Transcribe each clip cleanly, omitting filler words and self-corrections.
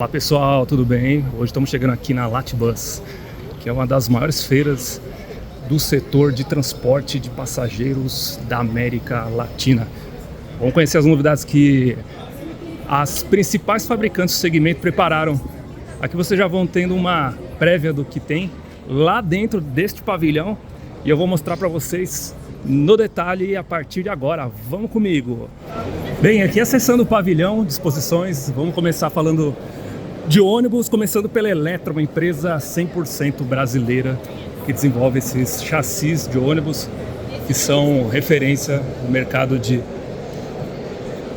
Olá pessoal, tudo bem? Hoje estamos chegando aqui na Latbus, que é uma das maiores feiras do setor de transporte de passageiros da América Latina. Vamos conhecer as novidades que as principais fabricantes do segmento prepararam. Aqui vocês já vão tendo uma prévia do que tem lá dentro deste pavilhão e eu vou mostrar para vocês no detalhe a partir de agora. Vamos comigo! Bem, aqui acessando o pavilhão de exposições, vamos começar falando de ônibus, começando pela Eletra, uma empresa 100% brasileira que desenvolve esses chassis de ônibus que são referência no mercado de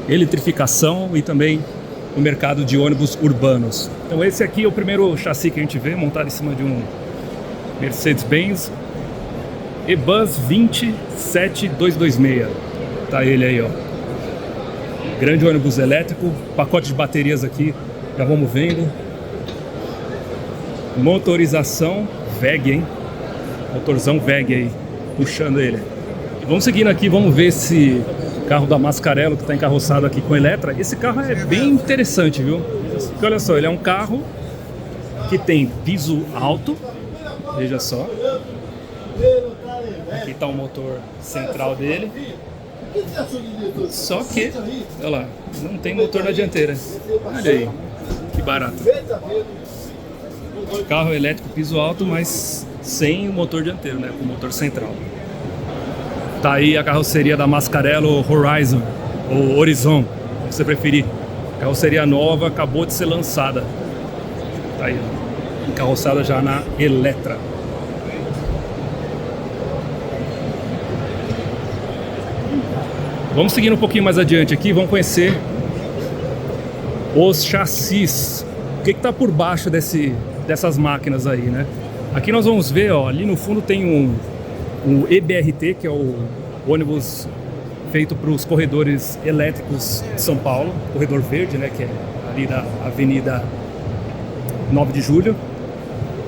eletrificação e também no mercado de ônibus urbanos. Então esse aqui é o primeiro chassi que a gente vê montado em cima de um Mercedes-Benz E-Bus 27226. Tá ele aí, ó. Grande ônibus elétrico, pacote de baterias aqui. Já vamos vendo. Motorização VEG, hein? Motorzão VEG aí, puxando ele. E vamos seguindo aqui, vamos ver esse carro da Mascarello que está encarroçado aqui com Eletra. Esse carro é bem interessante, viu? Porque olha só, ele é um carro que tem piso alto. Veja só. Aqui está o motor central dele. Só que, olha lá, não tem motor na dianteira. Olha aí. Que barato. Carro elétrico piso alto, mas sem o motor dianteiro, né? Com o motor central. Tá aí a carroceria da Mascarello Horizon, ou Horizon, se você preferir. Carroceria nova, acabou de ser lançada. Tá aí, encarroçada já na Eletra. Vamos seguindo um pouquinho mais adiante aqui, vamos conhecer os chassis. O que está por baixo dessas máquinas aí, né? Aqui nós vamos ver, ó, ali no fundo tem um EBRT, que é o ônibus feito para os corredores elétricos de São Paulo, corredor verde, né, que é ali da Avenida 9 de Julho.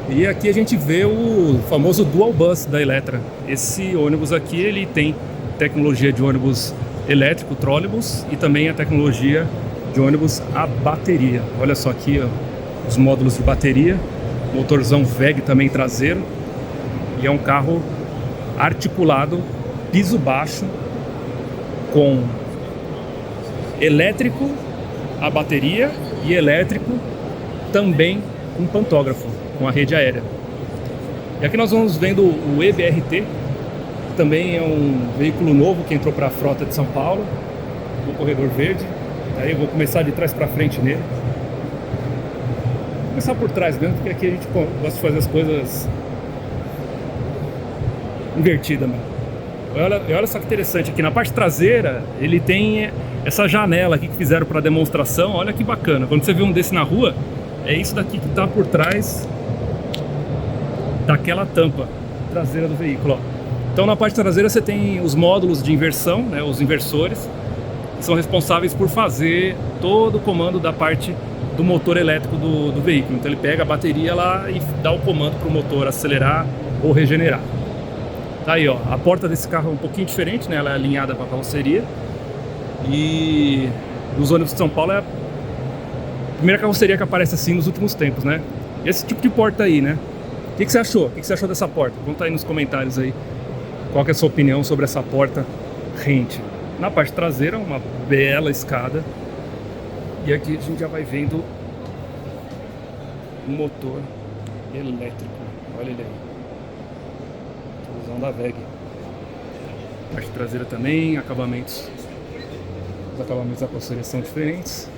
E aqui a gente vê o famoso Dual Bus da Eletra. Esse ônibus aqui, ele tem tecnologia de ônibus elétrico, trólebus, e também a tecnologia de ônibus a bateria. Olha só aqui, ó, os módulos de bateria, motorzão VEG também traseiro, e é um carro articulado, piso baixo, com elétrico a bateria e elétrico também com pantógrafo, com a rede aérea. E aqui nós vamos vendo o EBRT, que também é um veículo novo que entrou para a frota de São Paulo, no corredor verde. Aí eu vou começar de trás para frente nele. Vou começar por trás mesmo, porque aqui a gente gosta de fazer as coisas invertidas, mano. Olha só que interessante, aqui na parte traseira ele tem essa janela aqui que fizeram para demonstração. Olha que bacana, quando você vê um desse na rua, é isso daqui que está por trás daquela tampa traseira do veículo, ó. Então na parte traseira você tem os módulos de inversão, né, os inversores, que são responsáveis por fazer todo o comando da parte do motor elétrico do veículo. Então ele pega a bateria lá e dá o comando para o motor acelerar ou regenerar. Tá aí, ó, a porta desse carro é um pouquinho diferente, né? Ela é alinhada com a carroceria. E nos ônibus de São Paulo é a primeira carroceria que aparece assim nos últimos tempos, né? E esse tipo de porta aí, né? O que você achou? O que você achou dessa porta? Conta aí nos comentários aí qual que é a sua opinião sobre essa porta rente. Na parte traseira, uma bela escada. E aqui a gente já vai vendo o motor elétrico. Olha ele aí. Motorzão da VEG. Parte traseira também, acabamentos. Os acabamentos da carroceria são diferentes.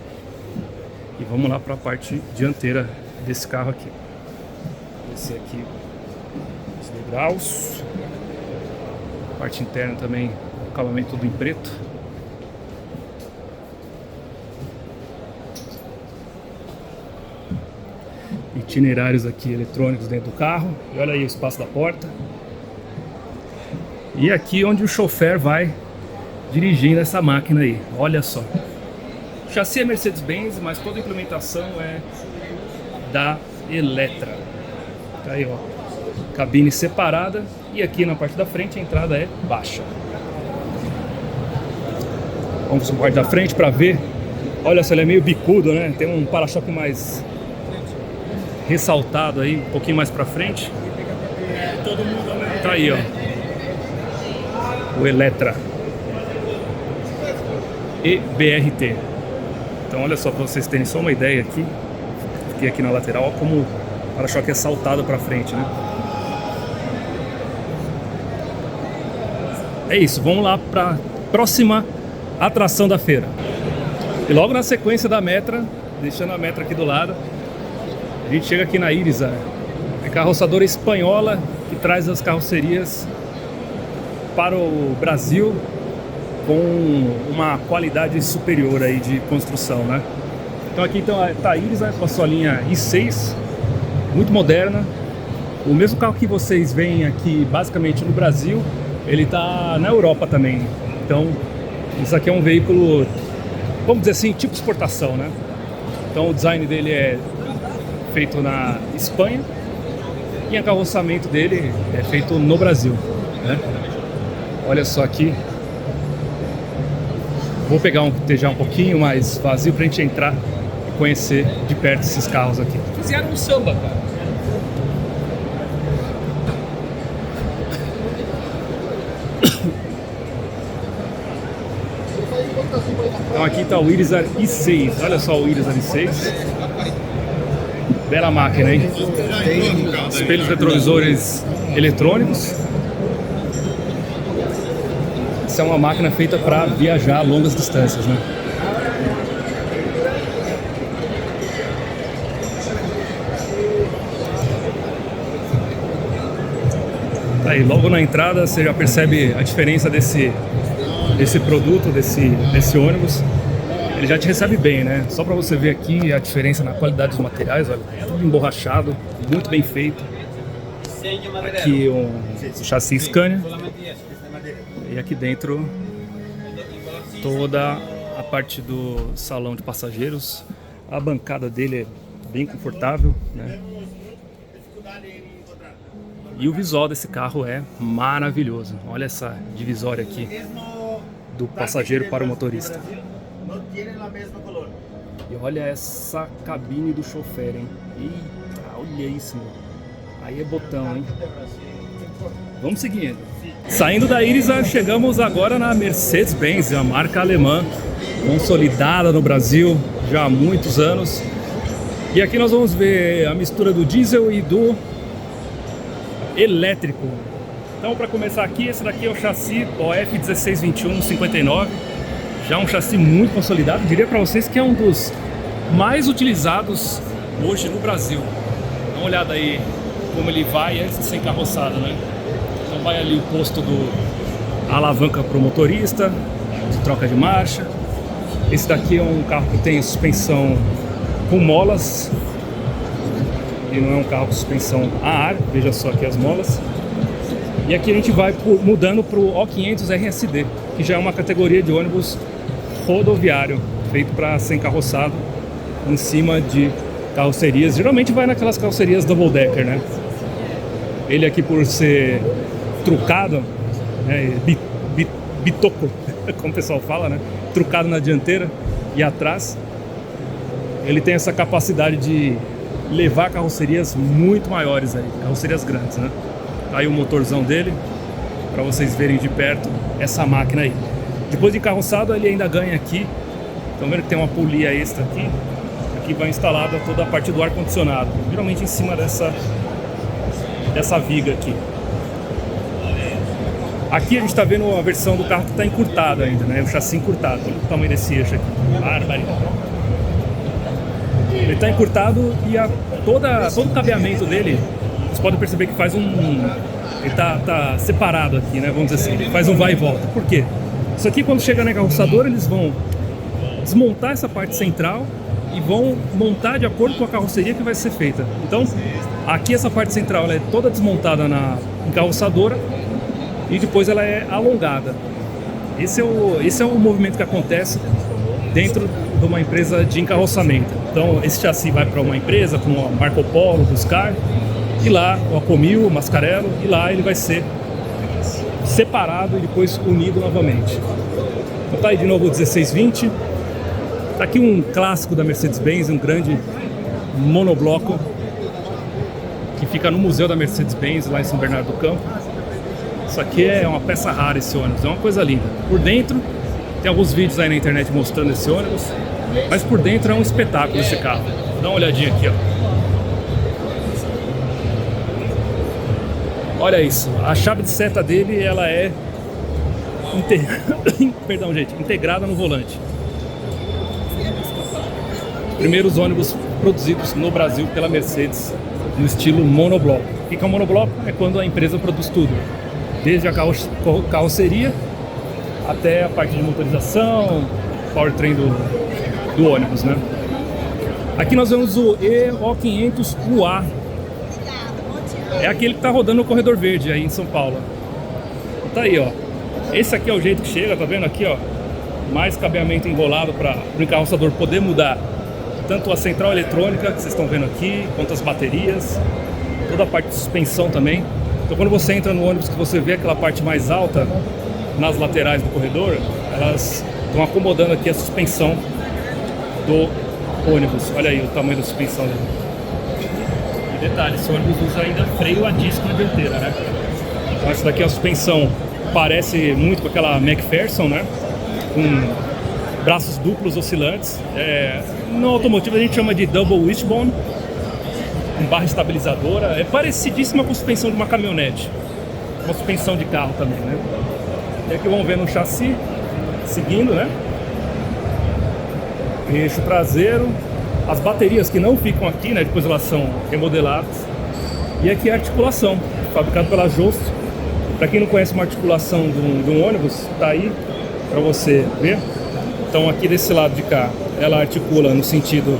E vamos lá para a parte dianteira desse carro aqui. Esse aqui, os degraus. Parte interna também, acabamento tudo em preto. Itinerários aqui eletrônicos dentro do carro. E olha aí o espaço da porta. E aqui onde o chofer vai dirigindo essa máquina aí. Olha só. O chassi é Mercedes-Benz, mas toda a implementação é da Eletra. Tá aí, ó. Cabine separada. E aqui na parte da frente a entrada é baixa. Vamos para a parte da frente para ver Olha só, ele é meio bicudo, né? Tem um para-choque mais ressaltado aí, um pouquinho mais pra frente. Tá aí, ó. O Eletra EBRT. Então olha só, pra vocês terem só uma ideia aqui. Fiquei aqui na lateral, ó, como o para-choque é saltado pra frente, né? É isso, vamos lá pra próxima atração da feira. E logo na sequência da Metra, deixando a Metra aqui do lado, a gente chega aqui na Irizar. É carroçadora espanhola que traz as carrocerias para o Brasil com uma qualidade superior aí de construção, né? Então aqui tá a Irizar com a sua linha i6, muito moderna. O mesmo carro que vocês veem aqui basicamente no Brasil, ele tá na Europa também. Então isso aqui é um veículo, vamos dizer assim, tipo exportação, né? Então o design dele é feito na Espanha e o carroçamento dele é feito no Brasil, né? Olha só aqui. Vou pegar um TJ um pouquinho mais vazio pra gente entrar e conhecer de perto esses carros aqui. Fizeram um samba, cara. Então aqui está o Irizar i6, olha só o Irizar i6. Bela máquina, hein? Espelhos retrovisores eletrônicos. Essa é uma máquina feita para viajar a longas distâncias, né? Aí logo na entrada você já percebe a diferença desse produto, desse ônibus. Ele já te recebe bem, né? Só para você ver aqui a diferença na qualidade dos materiais, olha, tudo emborrachado, muito bem feito. Aqui um chassi Scania. E aqui dentro toda a parte do salão de passageiros. A bancada dele é bem confortável, né? E o visual desse carro é maravilhoso. Olha essa divisória aqui do passageiro para o motorista. E olha essa cabine do chofer, hein? Eita, olha isso, meu. Aí é botão, hein? Vamos seguindo. Saindo da Irizar, chegamos agora na Mercedes-Benz, a marca alemã, consolidada no Brasil já há muitos anos. E aqui nós vamos ver a mistura do diesel e do elétrico. Então, para começar aqui, esse daqui é o chassi OF 1621-59, já um chassi muito consolidado. Diria para vocês que é um dos mais utilizados hoje no Brasil. Dá uma olhada aí como ele vai antes de ser encarroçado, né? Então vai ali o posto a alavanca para o motorista, de troca de marcha. Esse daqui é um carro que tem suspensão com molas. E não é um carro com suspensão a ar, veja só aqui as molas. E aqui a gente vai mudando para o O500 RSD, que já é uma categoria de ônibus rodoviário, feito para ser encarroçado em cima de carrocerias. Geralmente vai naquelas carrocerias double decker, né? Ele aqui, por ser trucado, né, bitoco, como o pessoal fala, né? Trucado na dianteira e atrás, ele tem essa capacidade de levar carrocerias muito maiores aí, carrocerias grandes, né? Aí o motorzão dele, para vocês verem de perto essa máquina aí. Depois de encarroçado, ele ainda ganha aqui. Estão vendo que tem uma polia extra aqui. Aqui vai instalada toda a parte do ar condicionado, geralmente em cima dessa viga aqui. Aqui a gente está vendo a versão do carro que está encurtado ainda, né? O chassi encurtado. Olha o tamanho desse eixo aqui. Barbaridade. Ele está encurtado e todo o cabeamento dele, vocês podem perceber que faz ele tá separado aqui, né? Vamos dizer assim, ele faz um vai e volta. Por quê? Isso aqui, quando chega na encarroçadora, eles vão desmontar essa parte central e vão montar de acordo com a carroceria que vai ser feita. Então, aqui essa parte central ela é toda desmontada na encarroçadora e depois ela é alongada. Esse é o movimento que acontece dentro de uma empresa de encarroçamento. Então esse chassi vai para uma empresa como a Marco Polo, Buscar, e lá o Acomil, o Mascarello, e lá ele vai ser separado e depois unido novamente. Então tá aí de novo o 1620, Tá aqui um clássico da Mercedes-Benz, um grande monobloco que fica no Museu da Mercedes-Benz, lá em São Bernardo do Campo. Isso aqui é uma peça rara, esse ônibus, é uma coisa linda. Por dentro, tem alguns vídeos aí na internet mostrando esse ônibus, mas por dentro é um espetáculo esse carro. Dá uma olhadinha aqui, ó. Olha isso, a chave de seta dele, ela é perdão, gente, integrada no volante. Primeiros ônibus produzidos no Brasil pela Mercedes no estilo monobloco. O que é um monobloco? É quando a empresa produz tudo, desde a carroceria até a parte de motorização, powertrain do ônibus, né? Aqui nós vemos o EO500UA. É aquele que está rodando no Corredor Verde aí em São Paulo. Tá aí, ó. Esse aqui é o jeito que chega, tá vendo aqui, ó? Mais cabeamento enrolado para o encarroçador poder mudar tanto a central eletrônica, que vocês estão vendo aqui, quanto as baterias, toda a parte de suspensão também. Então quando você entra no ônibus que você vê aquela parte mais alta nas laterais do corredor, elas estão acomodando aqui a suspensão do ônibus. Olha aí o tamanho da suspensão dele. E detalhe, esse ônibus usa ainda freio a disco na dianteira, né? Então essa daqui é a suspensão, parece muito com aquela McPherson, né? Com braços duplos oscilantes. No automotivo a gente chama de double wishbone, com barra estabilizadora. É parecidíssima com a suspensão de uma caminhonete, uma suspensão de carro também, né? E aqui vamos ver no chassi, seguindo, né? Eixo traseiro, as baterias que não ficam aqui, né? Depois elas são remodeladas. E aqui é a articulação, fabricada pela Josto. Para quem não conhece uma articulação de um ônibus, tá aí para você ver. Então aqui desse lado de cá, ela articula no sentido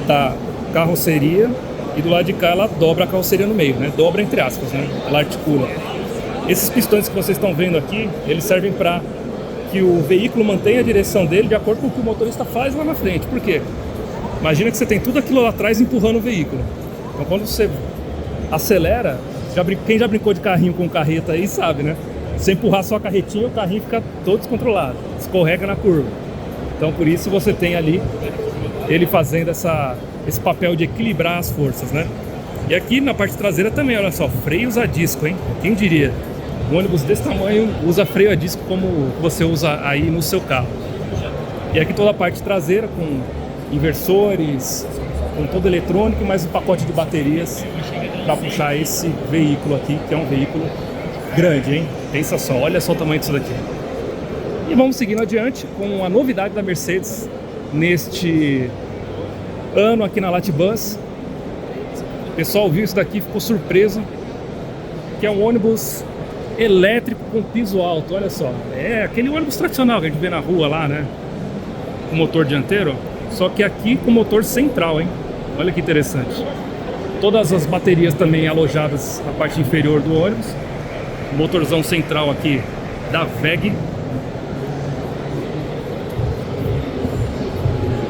da carroceria, e do lado de cá ela dobra a carroceria no meio, né? Dobra entre aspas, né? Ela articula. Esses pistões que vocês estão vendo aqui, eles servem para que o veículo mantenha a direção dele de acordo com o que o motorista faz lá na frente. Por quê? Imagina que você tem tudo aquilo lá atrás empurrando o veículo. Então quando você acelera, quem já brincou de carrinho com carreta aí sabe, né? Se empurrar só a carretinha, o carrinho fica todo descontrolado, escorrega na curva. Então por isso você tem ali ele fazendo esse papel de equilibrar as forças, né? E aqui na parte traseira também, olha só, freios a disco, hein? Quem diria? Um ônibus desse tamanho usa freio a disco como você usa aí no seu carro. E aqui toda a parte traseira com inversores, com todo eletrônico, mais um pacote de baterias para puxar esse veículo aqui, que é um veículo grande, hein? Pensa só, olha só o tamanho disso daqui. E vamos seguindo adiante com a novidade da Mercedes neste ano aqui na Latibus. O pessoal viu isso daqui, ficou surpreso, que é um ônibus elétrico com piso alto, olha só. É aquele ônibus tradicional que a gente vê na rua lá, né? Com motor dianteiro, só que aqui com motor central, hein? Olha que interessante. Todas as baterias também alojadas na parte inferior do ônibus. Motorzão central aqui da WEG.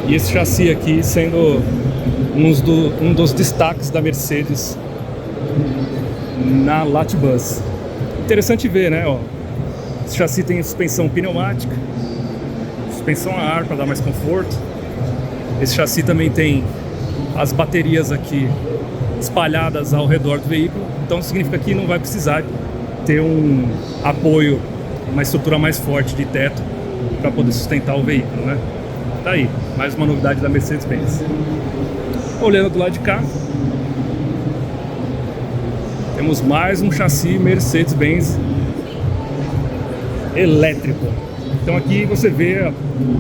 E esse chassi aqui sendo um dos destaques da Mercedes na Latibus. Interessante ver, né? Ó, esse chassi tem suspensão pneumática, suspensão a ar para dar mais conforto. Esse chassi também tem as baterias aqui espalhadas ao redor do veículo, então significa que não vai precisar ter um apoio, uma estrutura mais forte de teto para poder sustentar o veículo, né? Tá aí, mais uma novidade da Mercedes-Benz. Olhando do lado de cá, temos mais um chassi Mercedes-Benz elétrico. Então aqui você vê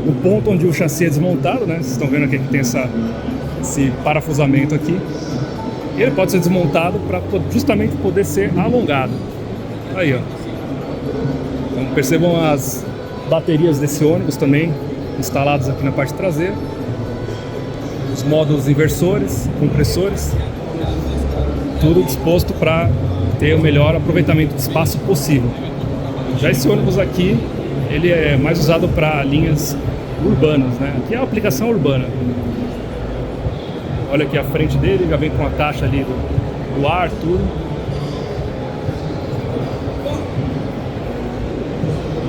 o ponto onde o chassi é desmontado, né? Vocês estão vendo aqui que tem esse parafusamento aqui. Ele pode ser desmontado para justamente poder ser alongado. Aí, ó. Então percebam as baterias desse ônibus também instaladas aqui na parte traseira. Os módulos inversores, compressores, tudo disposto para ter o melhor aproveitamento de espaço possível. Já esse ônibus aqui, ele é mais usado para linhas urbanas, né? Aqui é a aplicação urbana. Olha aqui a frente dele, já vem com a caixa ali do ar, tudo.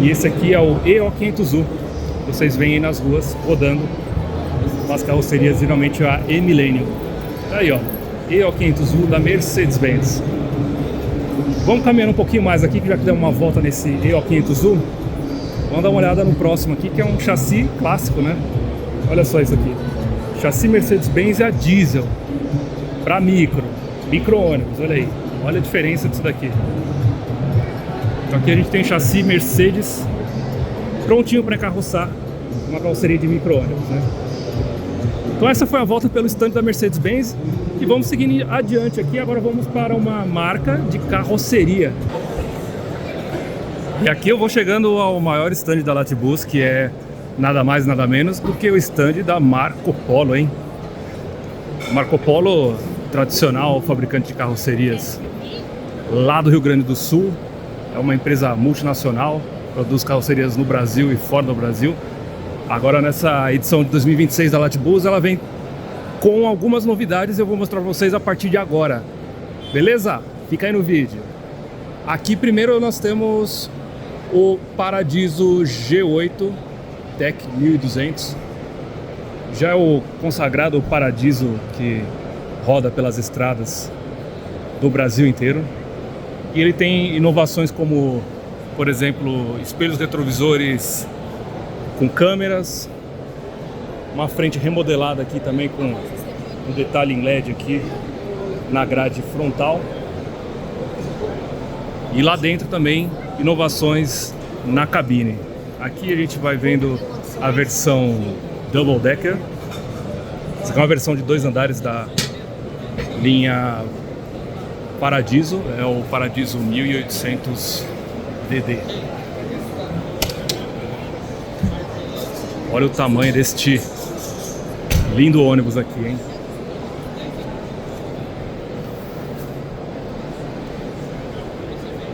E esse aqui é o EO500U. Vocês veem aí nas ruas rodando as carrocerias, geralmente a E-Millennium. Aí ó, EO500U da Mercedes-Benz. Vamos caminhando um pouquinho mais aqui, que já que demos uma volta nesse EO500U. Vamos dar uma olhada no próximo aqui, que é um chassi clássico, né? Olha só isso aqui. Chassi Mercedes-Benz a diesel. Para micro-ônibus, olha aí. Olha a diferença disso daqui. Então aqui a gente tem chassi Mercedes prontinho para encarroçar uma carroceria de micro-ônibus, né? Então essa foi a volta pelo stand da Mercedes-Benz e vamos seguindo adiante aqui. Agora vamos para uma marca de carroceria. E aqui eu vou chegando ao maior stand da Latibus, que é nada mais nada menos do que o stand da Marco Polo, hein? Marco Polo, tradicional fabricante de carrocerias lá do Rio Grande do Sul, é uma empresa multinacional, produz carrocerias no Brasil e fora do Brasil. Agora nessa edição de 2026 da Latibus, ela vem com algumas novidades e eu vou mostrar para vocês a partir de agora. Beleza? Fica aí no vídeo. Aqui primeiro nós temos o Paradiso G8 Tech 1200. Já é o consagrado Paradiso que roda pelas estradas do Brasil inteiro. E ele tem inovações como, por exemplo, espelhos retrovisores com câmeras, uma frente remodelada aqui também com um detalhe em LED aqui na grade frontal. E lá dentro também inovações na cabine. Aqui a gente vai vendo a versão Double Decker. Essa aqui é uma versão de 2 andares da linha Paradiso, é o Paradiso 1800 DD. Olha o tamanho deste lindo ônibus aqui, hein?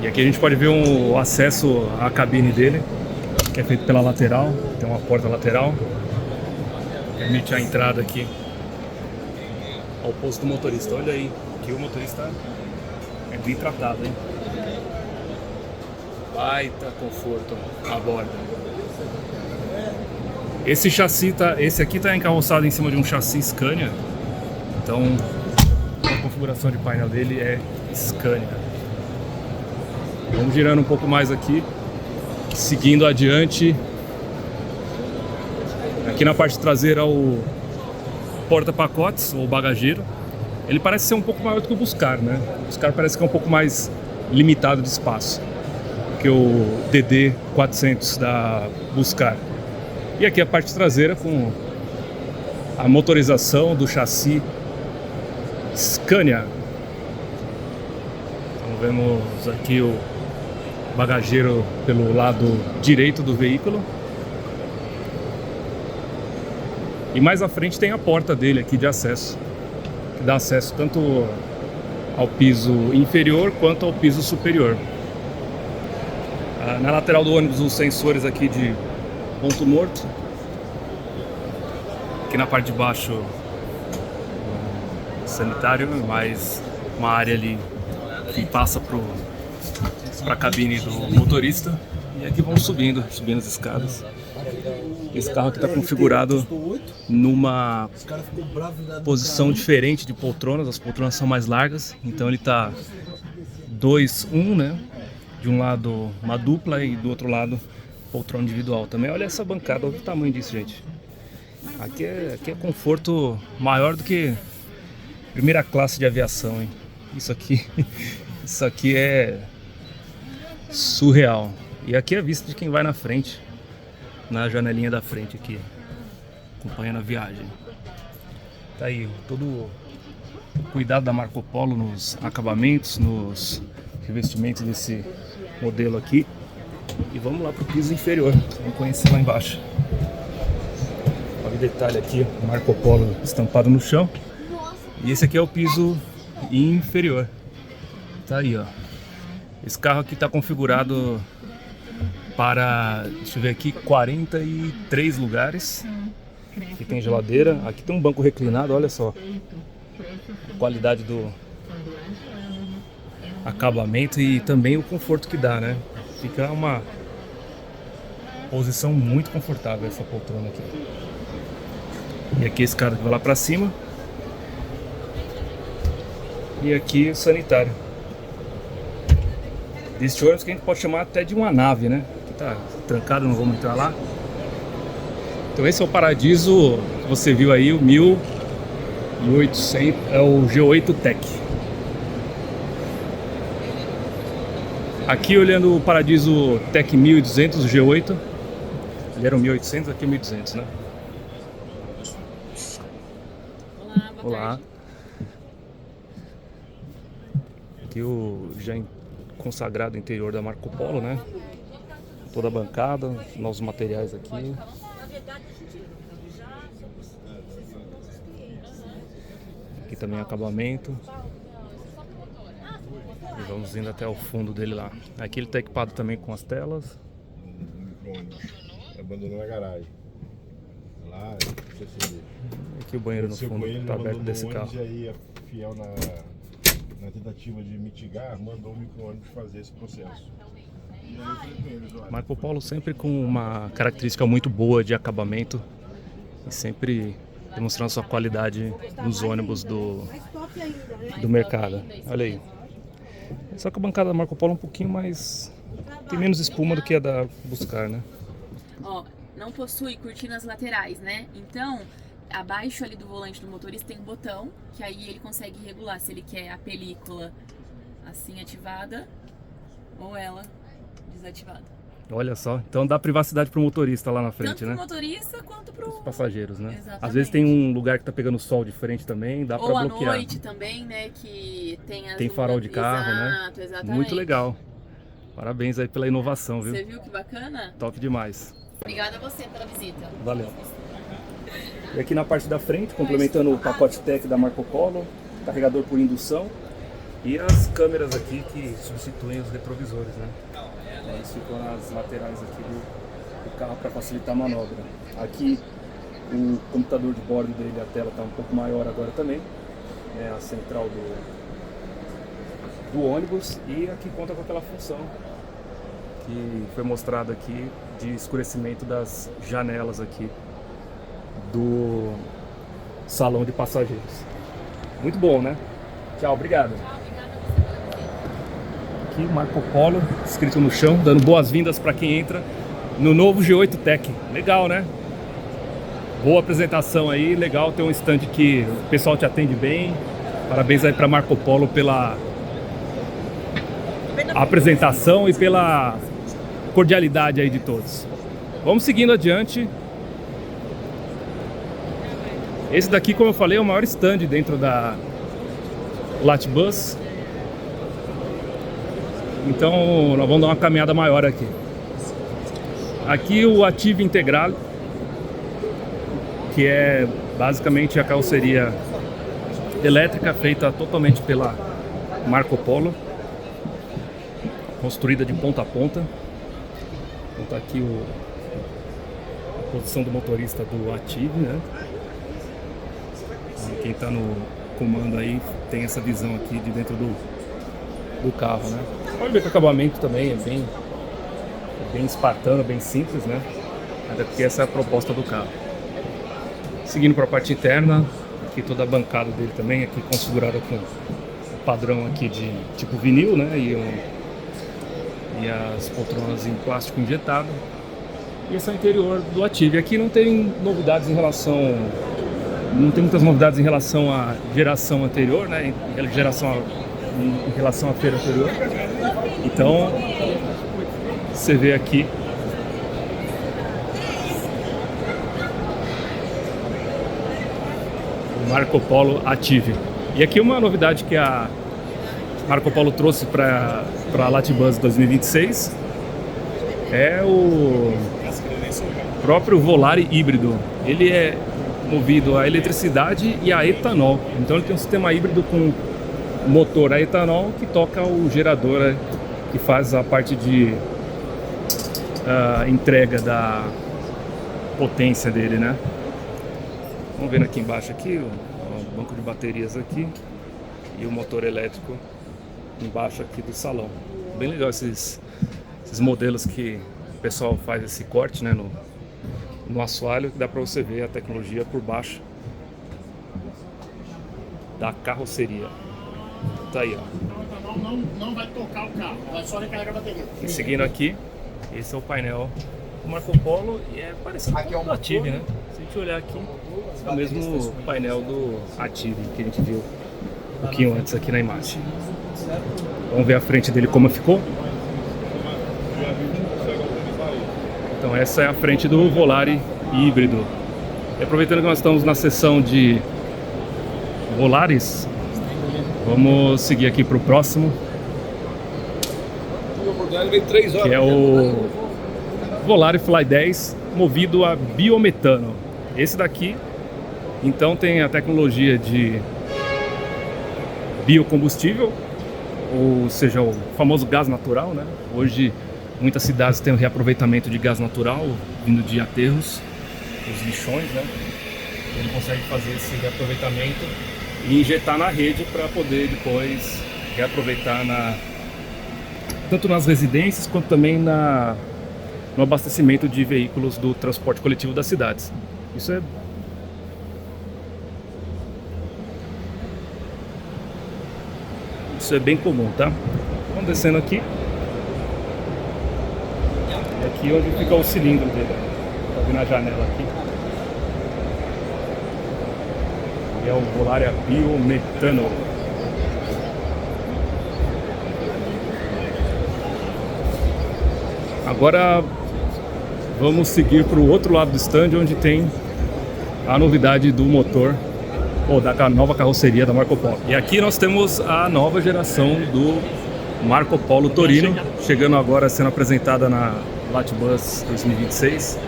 E aqui a gente pode ver o acesso à cabine dele, que é feito pela lateral. Tem uma porta lateral, permite a entrada aqui ao posto do motorista. Olha aí, aqui o motorista é bem tratado, hein? Baita conforto a bordo. Esse chassi esse aqui tá encarroçado em cima de um chassi Scania. Então a configuração de painel dele é Scania. Vamos girando um pouco mais aqui, seguindo adiante. Aqui na parte traseira o porta-pacotes ou bagageiro. Ele parece ser um pouco maior do que o Buscar, né? O Buscar parece que é um pouco mais limitado de espaço que o DD 400 da Buscar. E aqui a parte traseira com a motorização do chassi Scania. Então vemos aqui o bagageiro pelo lado direito do veículo. E mais à frente tem a porta dele aqui de acesso, que dá acesso tanto ao piso inferior quanto ao piso superior. Na lateral do ônibus os sensores aqui de ponto morto. Aqui na parte de baixo sanitário, mais uma área ali que passa para a cabine do motorista. E aqui vamos subindo as escadas. Esse carro aqui está configurado numa posição diferente de poltronas. As poltronas são mais largas, então ele está 2-1, né? De um lado uma dupla e do outro lado poltrona individual também. Olha essa bancada, olha o tamanho disso, gente. Aqui é conforto maior do que primeira classe de aviação, hein? Isso aqui é surreal. E aqui é a vista de quem vai na frente, na janelinha da frente aqui, acompanhando a viagem. Tá aí todo o cuidado da Marco Polo nos acabamentos, nos revestimentos desse modelo aqui. E vamos lá pro piso inferior, vamos conhecer lá embaixo. Olha o detalhe aqui, Marco Polo estampado no chão. E esse aqui é o piso inferior. Tá aí, ó. Esse carro aqui está configurado para, deixa eu ver aqui, 43 lugares. Aqui tem geladeira, aqui tem um banco reclinado, olha só a qualidade do acabamento e também o conforto que dá, né? Fica uma posição muito confortável essa poltrona aqui. E aqui a escada que vai lá pra cima. E aqui o sanitário. Deste ônibus que a gente pode chamar até de uma nave, né? Aqui tá trancado, não vamos entrar lá. Então esse é o Paradiso que você viu aí, o 1800, é o G8 Tech. Aqui olhando o Paradiso Tech 1200, o G8. Ele era o 1800, aqui o 1200, né? Olá, boa Olá. tarde. Aqui o já consagrado interior da Marco Polo, né? Toda a bancada, novos materiais aqui. Aqui também acabamento. E vamos indo até o fundo dele lá. Aqui ele está equipado também com as telas. Abandonou na garagem. Lá, Aqui o banheiro no fundo está aberto desse carro. E aí, fiel na tentativa de mitigar, mandou o micro-ônibus fazer esse processo. E aí eu falei com eles, olha, Marco Polo sempre com uma característica muito boa de acabamento e sempre demonstrando sua qualidade nos ônibus do mercado. Olha aí. Só que a bancada da Marco Polo é um pouquinho mais... tem menos espuma do que a da Buscar, né? Ó, não possui cortinas laterais, né? Então, abaixo ali do volante do motorista tem um botão, que aí ele consegue regular se ele quer a película assim ativada ou ela desativada. Olha só, então dá privacidade pro motorista lá na frente, Tanto né? pro motorista quanto pro... Os passageiros, né? Exatamente. Às vezes tem um lugar que tá pegando sol de frente também, dá pra Ou à bloquear. noite também, né? Que tem as Tem farol de carro, Exato, né? exatamente. Muito legal. Parabéns aí pela inovação, viu? Você viu que bacana? Top demais. Obrigada a você pela visita. Valeu. E aqui na parte da frente, complementando o pacote Tech da Marco Polo, carregador por indução e as câmeras aqui que substituem os retrovisores, né? Eles ficam nas laterais aqui do carro para facilitar a manobra. Aqui o computador de bordo dele, a tela está um pouco maior agora também, né? A central do ônibus, e aqui conta com aquela função que foi mostrada aqui de escurecimento das janelas aqui do salão de passageiros. Muito bom, né? Tchau, obrigado. Aqui Marco Polo, escrito no chão, dando boas-vindas para quem entra no novo G8 Tech. Legal, né? Boa apresentação aí, legal ter um stand que o pessoal te atende bem. Parabéns aí para Marco Polo pela apresentação e pela cordialidade aí de todos. Vamos seguindo adiante. Esse daqui, como eu falei, é o maior stand dentro da Latbus. Então nós vamos dar uma caminhada maior aqui. Aqui o Attive Integral, que é basicamente a carroceria elétrica feita totalmente pela Marco Polo, construída de ponta a ponta. Então tá aqui a posição do motorista do Attive, né? E quem está no comando aí tem essa visão aqui de dentro do carro, né? Pode ver que o acabamento também é bem espartano, bem simples, né? Até porque essa é a proposta do carro. Seguindo para a parte interna, aqui toda a bancada dele também, aqui configurada com o padrão aqui de tipo vinil, né? E as poltronas em plástico injetado. E esse é o interior do Attive. Aqui não tem novidades não tem muitas novidades em relação à geração anterior, né? Em relação à feira anterior. Então, você vê aqui o Marco Polo Attive. E aqui uma novidade que a Marco Polo trouxe para a Latbus 2026 é o próprio Volare híbrido. Ele é movido a eletricidade e a etanol. Então ele tem um sistema híbrido com motor a etanol que toca o gerador, que faz a parte de entrega da potência dele, né? Vamos ver aqui embaixo aqui o banco de baterias aqui e o motor elétrico embaixo aqui do salão. Bem legal esses modelos que o pessoal faz esse corte, né, no assoalho, que dá para você ver a tecnologia por baixo da carroceria. Tá aí, ó. Não vai tocar o carro, vai só recarregar a bateria. E seguindo aqui, esse é o painel do Marco Polo e é parecido com o do Ative, né? Se a gente olhar aqui, é o mesmo painel do Ative que a gente viu um pouquinho antes aqui na imagem. Vamos ver a frente dele como ficou. Então essa é a frente do Volare híbrido. E aproveitando que nós estamos na seção de Volares, vamos seguir aqui para o próximo, que é o Volare Fly 10 movido a biometano. Esse daqui, então, tem a tecnologia de biocombustível, ou seja, o famoso gás natural, né? Hoje, muitas cidades têm o reaproveitamento de gás natural vindo de aterros, os lixões, né? Ele consegue fazer esse reaproveitamento e injetar na rede para poder depois reaproveitar tanto nas residências quanto também no abastecimento de veículos do transporte coletivo das cidades. Isso é bem comum, tá? Vamos descendo aqui. É aqui onde fica o cilindro dele. Tá vendo a janela aqui? E é o Volare a biometano. Agora vamos seguir para o outro lado do stand, onde tem a novidade do motor, ou da nova carroceria da Marco Polo. E aqui nós temos a nova geração do Marco Polo Torino, chegando agora, sendo apresentada na Latbus 2026.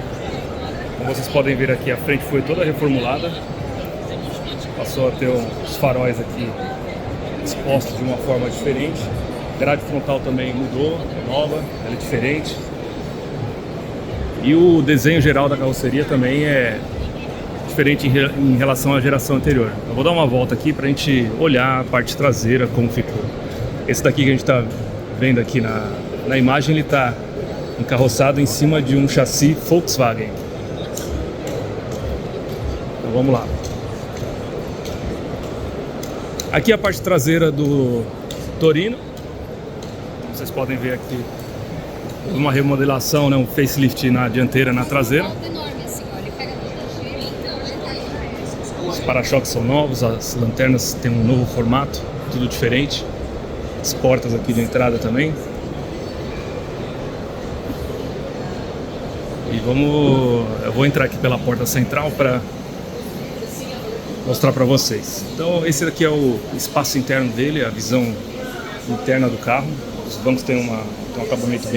Como vocês podem ver aqui, a frente foi toda reformulada, passou a ter os faróis aqui expostos de uma forma diferente. A grade frontal também mudou, é nova, ela é diferente. E o desenho geral da carroceria também é diferente em relação à geração anterior. Eu vou dar uma volta aqui para a gente olhar a parte traseira, como ficou. Esse daqui que a gente está vendo aqui na imagem, ele está encarroçado em cima de um chassi Volkswagen. Então vamos lá. Aqui é a parte traseira do Torino. Vocês podem ver aqui uma remodelação, né, um facelift na dianteira e na traseira. Os para-choques são novos, as lanternas têm um novo formato, tudo diferente. As portas aqui de entrada também. E eu vou entrar aqui pela porta central para mostrar para vocês. Então esse aqui é o espaço interno dele, a visão interna do carro. Os bancos têm um acabamento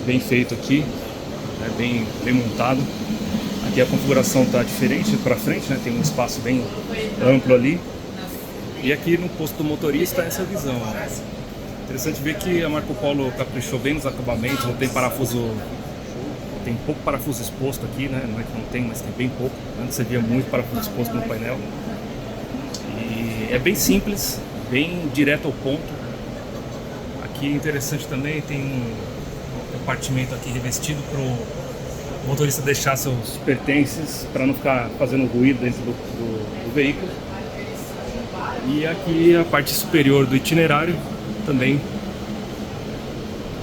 bem feito aqui, né, bem montado. Aqui a configuração está diferente para frente, né, tem um espaço bem amplo ali. E aqui no posto do motorista essa visão. Interessante ver que a Marco Polo caprichou bem nos acabamentos, não tem parafuso, tem pouco parafuso exposto aqui, né? Não é que não tem, mas tem bem pouco. Antes você via muito parafuso exposto no painel. E é bem simples, bem direto ao ponto. Aqui interessante também, tem um compartimento aqui revestido para o motorista deixar seus pertences para não ficar fazendo ruído dentro do veículo. E aqui a parte superior do itinerário também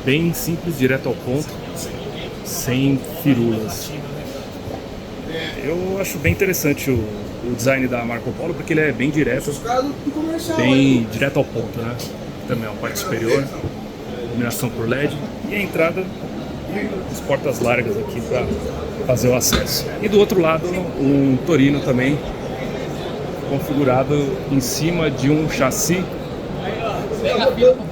bem simples, direto ao ponto, sem firulas. Eu acho bem interessante o design da Marco Polo, porque ele é bem direto ao ponto, né? Também a parte superior, iluminação por LED e a entrada, as portas largas aqui para fazer o acesso. E do outro lado, um Torino também configurado em cima de um chassi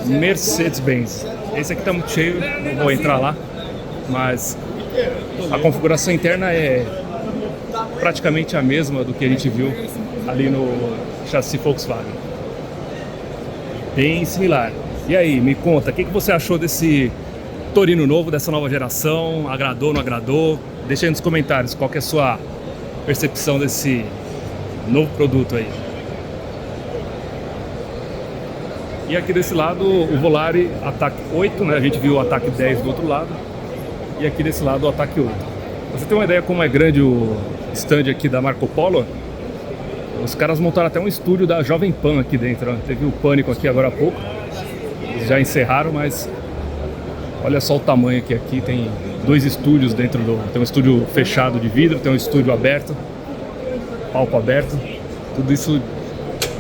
Mercedes-Benz. Esse aqui está muito cheio, não vou entrar lá, mas a configuração interna é praticamente a mesma do que a gente viu ali no chassi Volkswagen. Bem similar. E aí, me conta, o que você achou desse Torino novo, dessa nova geração? Agradou, não agradou? Deixa aí nos comentários qual que é a sua percepção desse novo produto aí. E aqui desse lado o Volare Attack 8, né? A gente viu o Attack 10 do outro lado. E aqui desse lado o Attack 8. Pra você ter uma ideia como é grande o stand aqui da Marco Polo, os caras montaram até um estúdio da Jovem Pan aqui dentro, ó. Teve o Pânico aqui agora há pouco. Eles já encerraram, mas olha só o tamanho que aqui tem 2 estúdios dentro do... Tem um estúdio fechado de vidro, tem um estúdio aberto, palco aberto. Tudo isso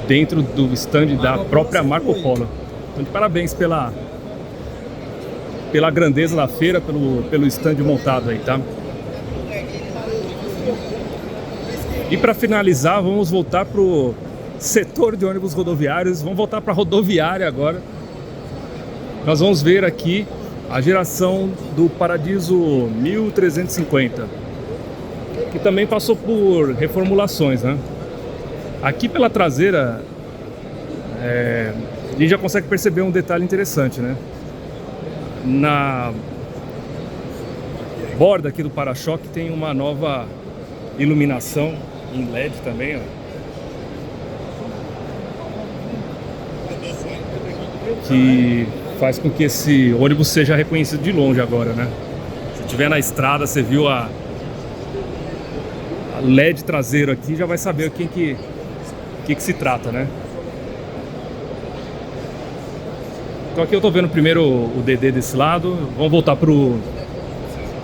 dentro do stand da própria Marco Polo. Então, de parabéns pela grandeza da feira, pelo stand montado aí, tá? E para finalizar, vamos voltar pro setor de ônibus rodoviários. Vamos voltar para a rodoviária agora. Nós vamos ver aqui a geração do Paradiso 1350, que também passou por reformulações, né? Aqui pela traseira, a gente já consegue perceber um detalhe interessante, né? Na borda aqui do para-choque tem uma nova iluminação em LED também, ó, que faz com que esse ônibus seja reconhecido de longe agora, né? Se estiver na estrada, você viu a LED traseiro aqui, já vai saber quem que se trata, né? Então aqui eu tô vendo primeiro o DD desse lado. Vamos voltar pro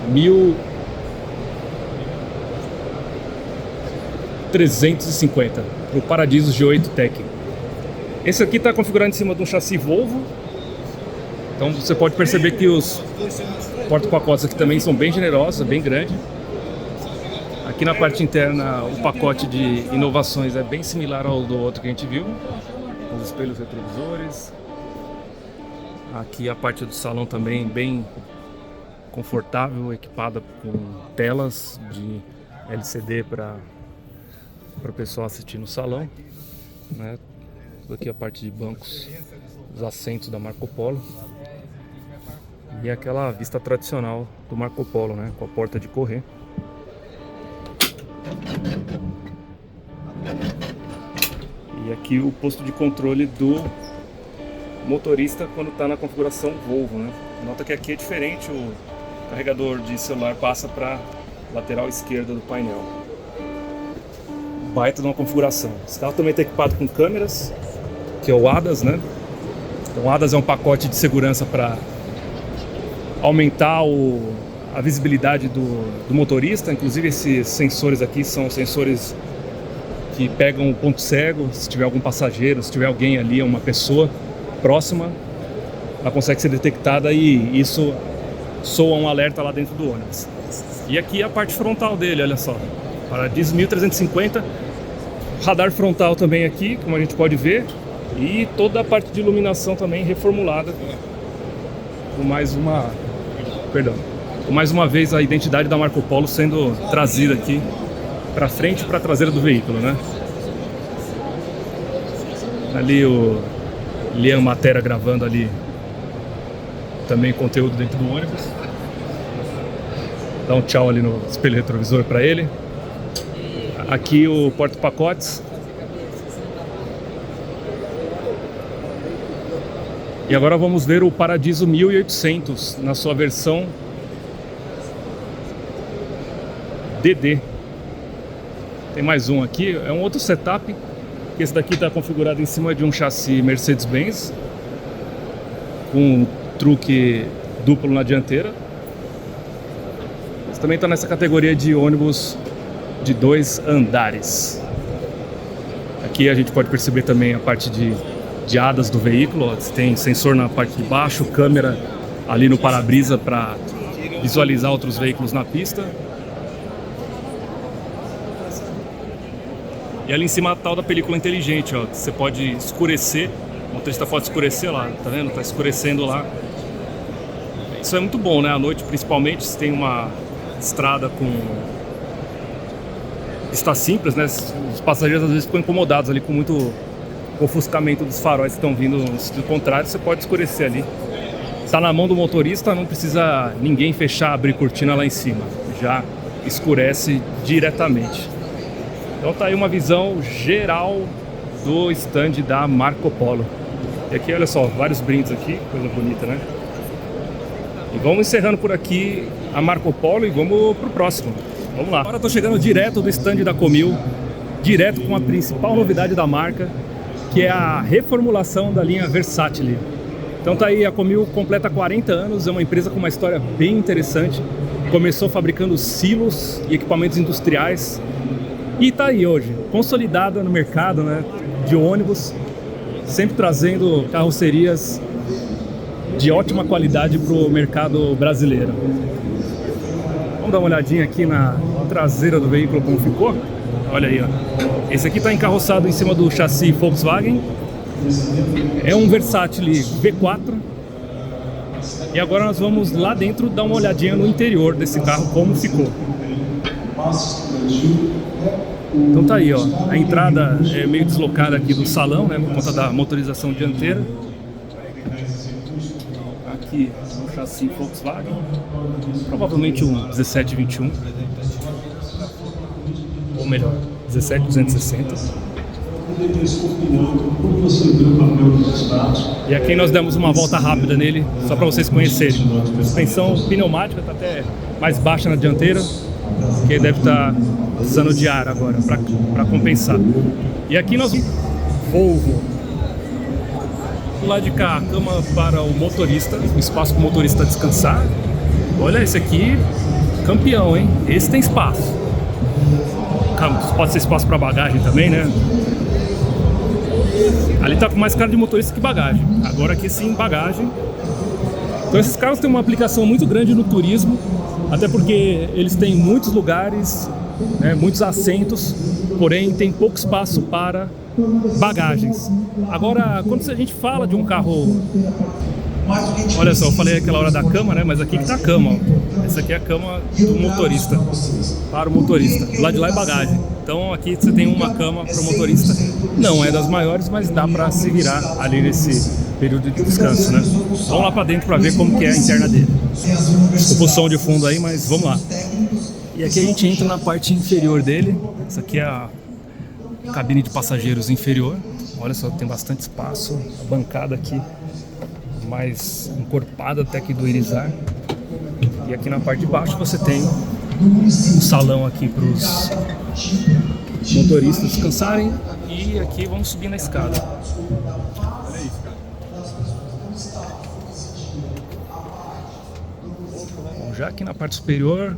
1350, pro Paradiso G8 Tech. Esse aqui está configurado em cima de um chassi Volvo. Então você pode perceber que os porta-pacotes aqui também são bem generosos, bem grandes. Aqui na parte interna o pacote de inovações é bem similar ao do outro que a gente viu. Os espelhos retrovisores. Aqui a parte do salão também bem confortável, equipada com telas de LCD para o pessoal assistir no salão, né? Aqui a parte de bancos, os assentos da Marco Polo e aquela vista tradicional do Marco Polo, né? Com a porta de correr. E aqui o posto de controle do motorista quando está na configuração Volvo, né? Nota que aqui é diferente, o carregador de celular passa para lateral esquerda do painel. Baita de uma configuração. Esse carro também está equipado com câmeras, que é o ADAS, né? Então o ADAS é um pacote de segurança para aumentar a visibilidade do motorista. Inclusive esses sensores aqui são sensores que pegam o ponto cego. Se tiver algum passageiro, se tiver alguém ali, uma pessoa próxima, ela consegue ser detectada e isso soa um alerta lá dentro do ônibus. E aqui a parte frontal dele, olha só, Paradiso 1350, radar frontal também aqui, como a gente pode ver, e toda a parte de iluminação também reformulada, com mais uma vez a identidade da Marco Polo sendo trazida aqui para frente e para a traseira do veículo, né? Ali o Liam Matera gravando ali também conteúdo dentro do ônibus. Dá um tchau ali no espelho retrovisor para ele. Aqui o porta-pacotes. E agora vamos ver o Paradiso 1800 na sua versão DD. Tem mais um aqui, é um outro setup. Esse daqui está configurado em cima de um chassi Mercedes-Benz com um truque duplo na dianteira. Esse também está nessa categoria de ônibus de 2 andares. Aqui a gente pode perceber também a parte de ADAS do veículo. Ó, tem sensor na parte de baixo, câmera ali no para-brisa para visualizar outros veículos na pista. E ali em cima a tal da película inteligente, ó, que você pode escurecer. O motorista pode escurecer lá, tá vendo? Tá escurecendo lá. Isso é muito bom, né? À noite, principalmente, se tem uma estrada com pista simples, né? Os passageiros às vezes ficam incomodados ali com muito ofuscamento dos faróis que estão vindo no sentido contrário. Você pode escurecer ali. Tá na mão do motorista, não precisa ninguém fechar, abrir cortina lá em cima. Já escurece diretamente. Então tá aí uma visão geral do stand da Marco Polo. E aqui, olha só, vários brindes aqui, coisa bonita, né? E vamos encerrando por aqui a Marco Polo e vamos pro próximo. Vamos lá. Agora eu tô chegando direto do stand da Comil, direto com a principal novidade da marca, que é a reformulação da linha Versatile. Então tá aí, a Comil completa 40 anos, é uma empresa com uma história bem interessante. Começou fabricando silos e equipamentos industriais e tá aí hoje, consolidada no mercado, né, de ônibus, sempre trazendo carrocerias de ótima qualidade para o mercado brasileiro. Vamos dar uma olhadinha aqui na traseira do veículo como ficou. Olha aí, ó. Esse aqui está encarroçado em cima do chassi Volkswagen. É um Versatile V4. E agora nós vamos lá dentro dar uma olhadinha no interior desse carro, como ficou. Então tá aí, ó. A entrada é meio deslocada aqui do salão, né, por conta da motorização dianteira. Aqui o chassi Volkswagen, provavelmente um 1721, ou melhor, 17260. E aqui nós demos uma volta rápida nele, só para vocês conhecerem. A suspensão pneumática está até mais baixa na dianteira, porque deve estar precisando de ar agora para compensar. E aqui nós Volvo. Do lado de cá, cama para o motorista, um espaço para o motorista descansar. Olha, esse aqui, campeão, hein? Esse tem espaço. Pode ser espaço para bagagem também, né? Ali tá com mais cara de motorista que bagagem. Agora aqui sim, bagagem. Então esses carros têm uma aplicação muito grande no turismo, até porque eles têm muitos lugares, né, muitos assentos, porém tem pouco espaço para bagagens. Agora, quando a gente fala de um carro, olha só, eu falei aquela hora da cama, né? Mas aqui que tá a cama, ó. Essa aqui é a cama do motorista, para o motorista. Do lado de lá é bagagem. Então aqui você tem uma cama para o motorista. Não é das maiores, mas dá para se virar ali nesse período de descanso, né? Vamos lá para dentro para ver como que é a interna dele. Desculpa o som de fundo aí, mas vamos lá. E aqui a gente entra na parte inferior dele. Essa aqui é a cabine de passageiros inferior. Olha só, tem bastante espaço. A bancada aqui mais encorpada até que do Irizar. E aqui na parte de baixo você tem um salão aqui para os motoristas descansarem. E aqui vamos subir na escada. Olha isso, cara. Bom, já aqui na parte superior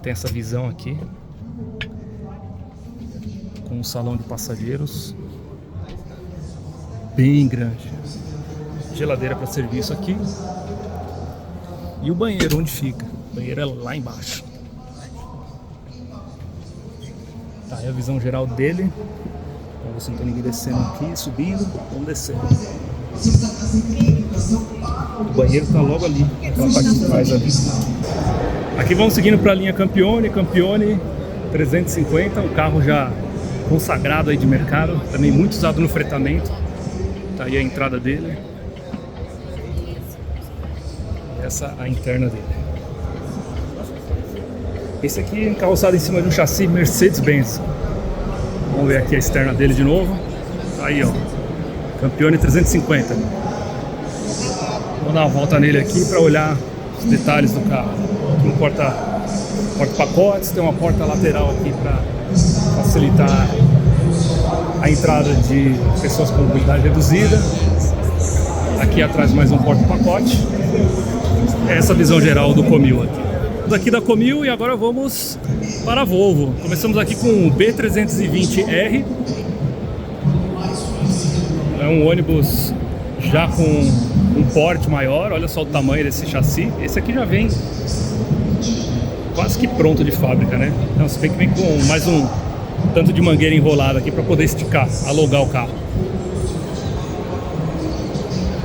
tem essa visão aqui com um salão de passageiros bem grande. Geladeira para serviço aqui. E o banheiro, onde fica? O banheiro é lá embaixo. Tá aí a visão geral dele. Então você não tem ninguém descendo aqui, subindo, vamos descer. O banheiro tá logo ali, aquela parte que faz ali. Aqui vamos seguindo para a linha Campione 350, um carro já consagrado aí de mercado, também muito usado no fretamento. Tá aí a entrada dele. Essa a interna dele. Esse aqui é encarroçado em cima de um chassi Mercedes-Benz. Vamos ver aqui a externa dele de novo. Aí, ó, Campione 350. Vou dar uma volta nele aqui para olhar os detalhes do carro. Aqui um porta-pacotes, tem uma porta lateral aqui para facilitar a entrada de pessoas com mobilidade reduzida. Aqui atrás mais um porta-pacote. Essa visão geral do Comil aqui. Daqui da Comil e agora vamos para a Volvo. Começamos aqui com o B320R. É um ônibus já com um porte maior. Olha só o tamanho desse chassi. Esse aqui já vem quase que pronto de fábrica, né? Então você vê que vem com mais um tanto de mangueira enrolada aqui para poder esticar, alongar o carro.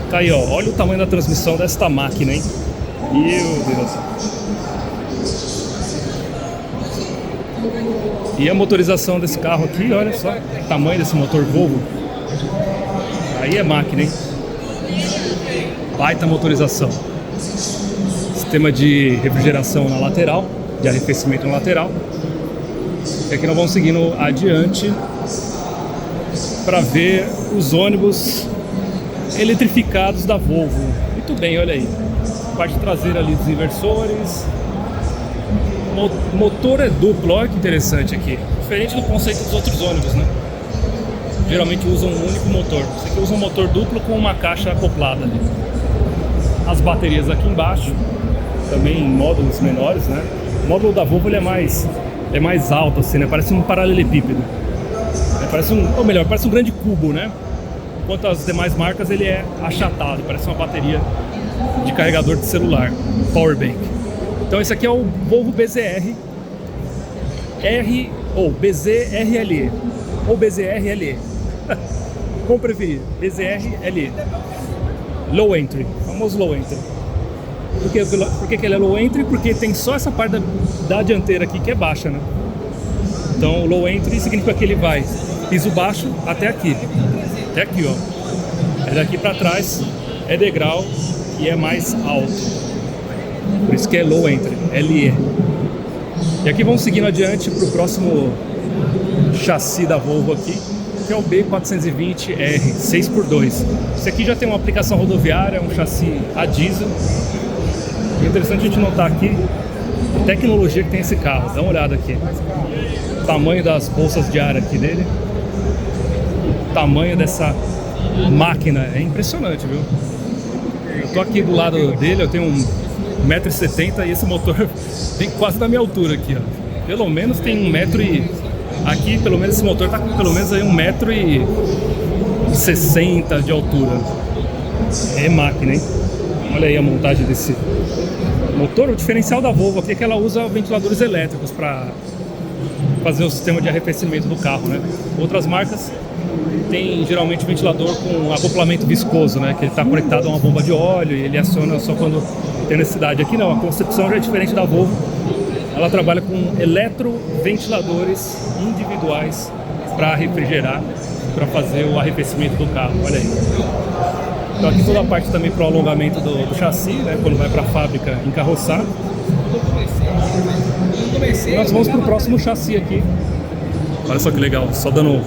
Tá aí, ó. Olha o tamanho da transmissão desta máquina, hein? Meu Deus. E a motorização desse carro aqui, olha só o tamanho desse motor Volvo. Aí é máquina, hein? Baita motorização. Sistema de refrigeração na lateral, de arrefecimento na lateral. E aqui nós vamos seguindo adiante para ver os ônibus eletrificados da Volvo. Muito bem, olha aí. Parte traseira ali dos inversores. Motor é duplo, olha que interessante aqui. Diferente do conceito dos outros ônibus, né? Geralmente usam um único motor. Esse aqui usa um motor duplo com uma caixa acoplada ali. As baterias aqui embaixo, também em módulos menores, né? O módulo da Volvo ele é mais alto, assim, né? Parece um paralelepípedo. Parece parece um grande cubo, né? Enquanto as demais marcas ele é achatado, parece uma bateria de carregador de celular, power bank. Então esse aqui é o Volvo BZR ou BZRLE ou BZRLE. Como preferir? BZRLE. Low entry, famoso low entry. Por que ele é low entry? Porque tem só essa parte da dianteira aqui que é baixa, né? Então o low entry significa que ele vai piso baixo até aqui. Até aqui, ó. É daqui para trás é degrau e é mais alto. Por isso que é low entry, LE. E aqui vamos seguindo adiante para o próximo chassi da Volvo aqui, que é o B420R 6x2. Esse aqui já tem uma aplicação rodoviária, um chassi a diesel. É interessante a gente notar aqui a tecnologia que tem esse carro. Dá uma olhada aqui. O tamanho das bolsas de ar aqui dele. O tamanho dessa máquina é impressionante, viu? Eu tô aqui do lado dele, eu tenho 1,70 m e esse motor tem quase da minha altura aqui, ó. Pelo menos tem 1 metro e... Aqui, pelo menos, esse motor tá com pelo menos aí 1,60 m de altura. É máquina, hein? Olha aí a montagem desse motor. O diferencial da Volvo aqui é que ela usa ventiladores elétricos para fazer o sistema de arrefecimento do carro, né? Outras marcas tem geralmente ventilador com acoplamento viscoso, né? Que ele está conectado a uma bomba de óleo e ele aciona só quando tem necessidade. Aqui não, a concepção já é diferente da Volvo. Ela trabalha com eletroventiladores individuais para refrigerar, para fazer o arrefecimento do carro. Olha aí. Então aqui toda a parte também para o alongamento do chassi, né? Quando vai para a fábrica encarroçar. E nós vamos para o próximo chassi aqui. Olha só que legal, só dando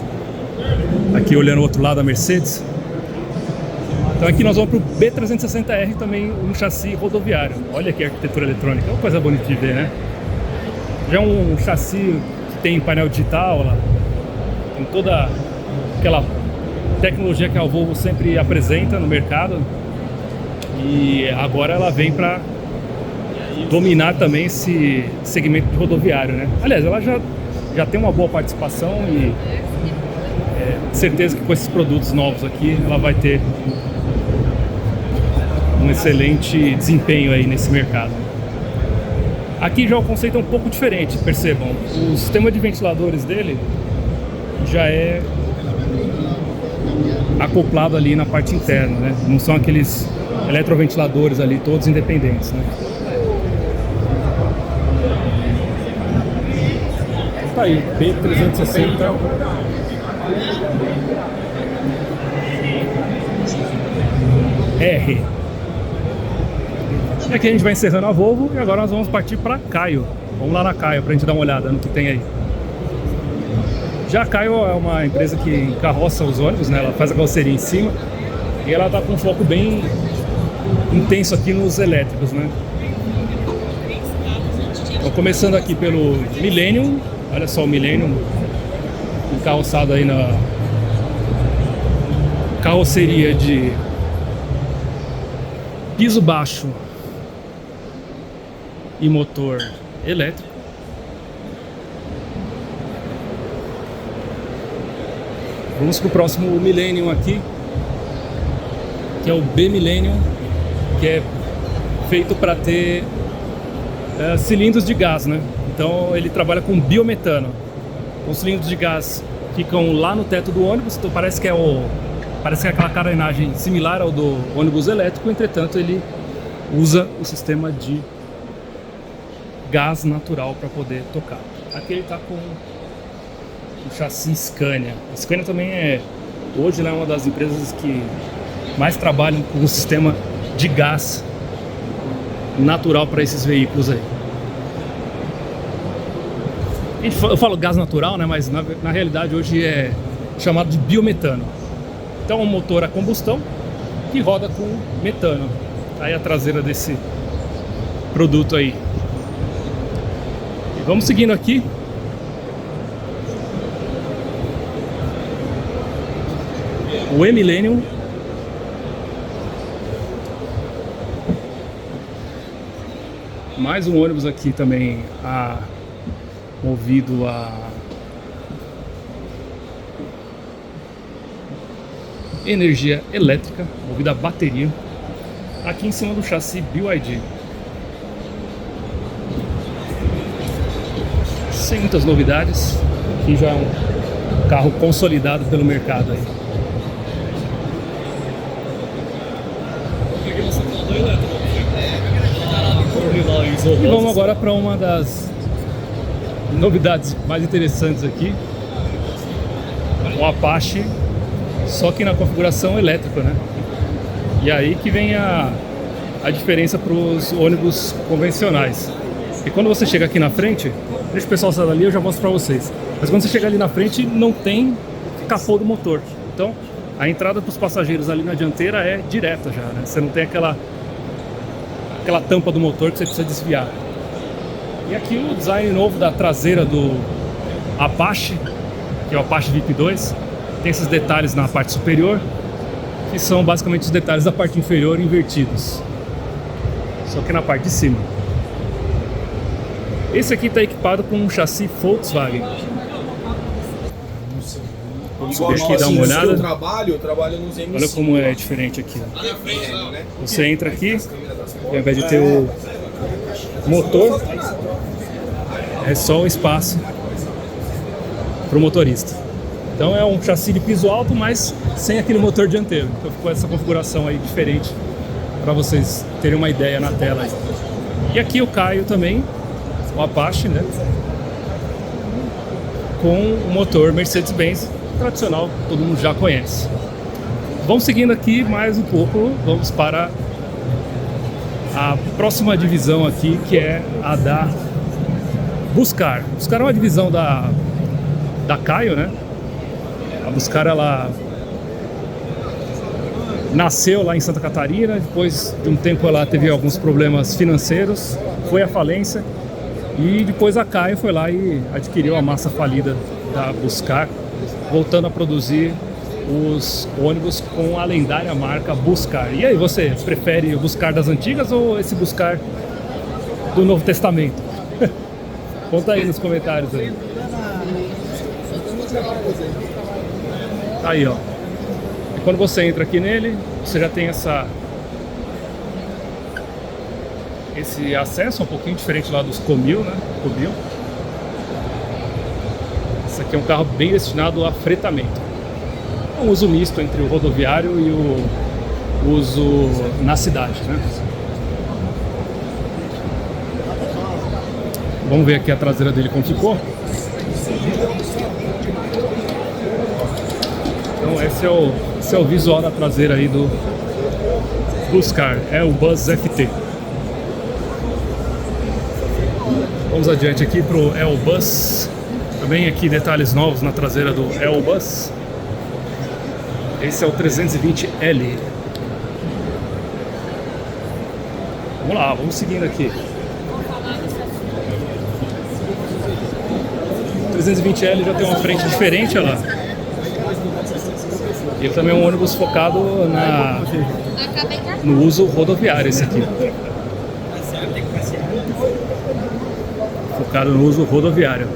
aqui olhando o outro lado da Mercedes. Então aqui nós vamos para o B360R, também um chassi rodoviário. Olha aqui a arquitetura eletrônica, é uma coisa bonita de ver, né? Já é um chassi que tem painel digital, tem toda aquela tecnologia que a Volvo sempre apresenta no mercado. E agora ela vem para dominar também esse segmento de rodoviário, né? Aliás, ela já tem uma boa participação e certeza que com esses produtos novos aqui ela vai ter um excelente desempenho aí nesse mercado. Aqui já o conceito é um pouco diferente, percebam. O sistema de ventiladores dele já é acoplado ali na parte interna, né? Não são aqueles eletroventiladores ali todos independentes, né? Tá aí, B360 R. E aqui a gente vai encerrando a Volvo e agora nós vamos partir para Caio. Vamos lá na Caio para a gente dar uma olhada no que tem aí. Já a Caio é uma empresa que encarroça os ônibus, né? Ela faz a carroceria em cima e ela está com um foco bem intenso aqui nos elétricos, né? Então, começando aqui pelo Millennium. Olha só o Millennium encarroçado aí na carroceria de piso baixo e motor elétrico. Vamos para o próximo Millennium aqui, que é o B Millennium, que é feito para ter cilindros de gás, né? Então ele trabalha com biometano. Os cilindros de gás ficam lá no teto do ônibus, então parece que é aquela carenagem similar ao do ônibus elétrico, entretanto ele usa o sistema de gás natural para poder tocar. Aqui ele está com o chassi Scania. A Scania também hoje é uma das empresas que mais trabalham com o sistema de gás natural para esses veículos aí. Eu falo gás natural, né? Mas na realidade hoje é chamado de biometano. Então é um motor a combustão que roda com metano. Aí a traseira desse produto aí. E vamos seguindo aqui. O E-Millennium. Mais um ônibus aqui também movido a energia elétrica, movido a bateria, aqui em cima do chassi BYD. Sem muitas novidades, aqui já é um carro consolidado pelo mercado aí. E vamos agora para uma das novidades mais interessantes aqui, o Apache, só que na configuração elétrica, né? E aí que vem a diferença para os ônibus convencionais. E quando você chega aqui na frente, deixa o pessoal sair dali, eu já mostro para vocês. Mas quando você chega ali na frente, não tem capô do motor. Então, a entrada para os passageiros ali na dianteira é direta já, né? Você não tem aquela tampa do motor que você precisa desviar. E aqui o design novo da traseira do Apache, que é o Apache VIP 2, tem esses detalhes na parte superior, que são basicamente os detalhes da parte inferior invertidos, só que na parte de cima. Esse aqui está equipado com um chassi Volkswagen. Vamos subir aqui e dar uma olhada. Eu trabalho nos M5. Olha como é diferente aqui. Você entra aqui, ao invés de ter o motor, é só um espaço para o motorista. Então é um chassi de piso alto, mas sem aquele motor dianteiro. Então ficou essa configuração aí diferente para vocês terem uma ideia na tela aí. E aqui o Caio também, o Apache, né? Com o motor Mercedes-Benz tradicional, todo mundo já conhece. Vamos seguindo aqui mais um pouco, vamos para a próxima divisão aqui, que é a da Buscar. Buscar é uma divisão da Caio, né? A Buscar, ela nasceu lá em Santa Catarina, depois de um tempo ela teve alguns problemas financeiros, foi à falência, e depois a Caio foi lá e adquiriu a massa falida da Buscar, voltando a produzir os ônibus com a lendária marca Buscar. E aí, você prefere o Buscar das antigas ou esse Buscar do Novo Testamento? Conta aí nos comentários aí. Aí, ó. E quando você entra aqui nele, você já tem esse acesso um pouquinho diferente lá dos Comil, né? Comil. Esse aqui é um carro bem destinado a fretamento. É um uso misto entre o rodoviário e o uso na cidade, né? Vamos ver aqui a traseira dele como ficou. Então esse é o visual da traseira aí do Buscar, é o Buzz FT. Vamos adiante aqui pro L-Bus. Também aqui detalhes novos na traseira do L-Bus. Esse é o 320L. Vamos lá, vamos seguindo aqui. O 320L já tem uma frente diferente, olha lá. Ele também é um ônibus focado no uso rodoviário, esse aqui. Focado no uso rodoviário.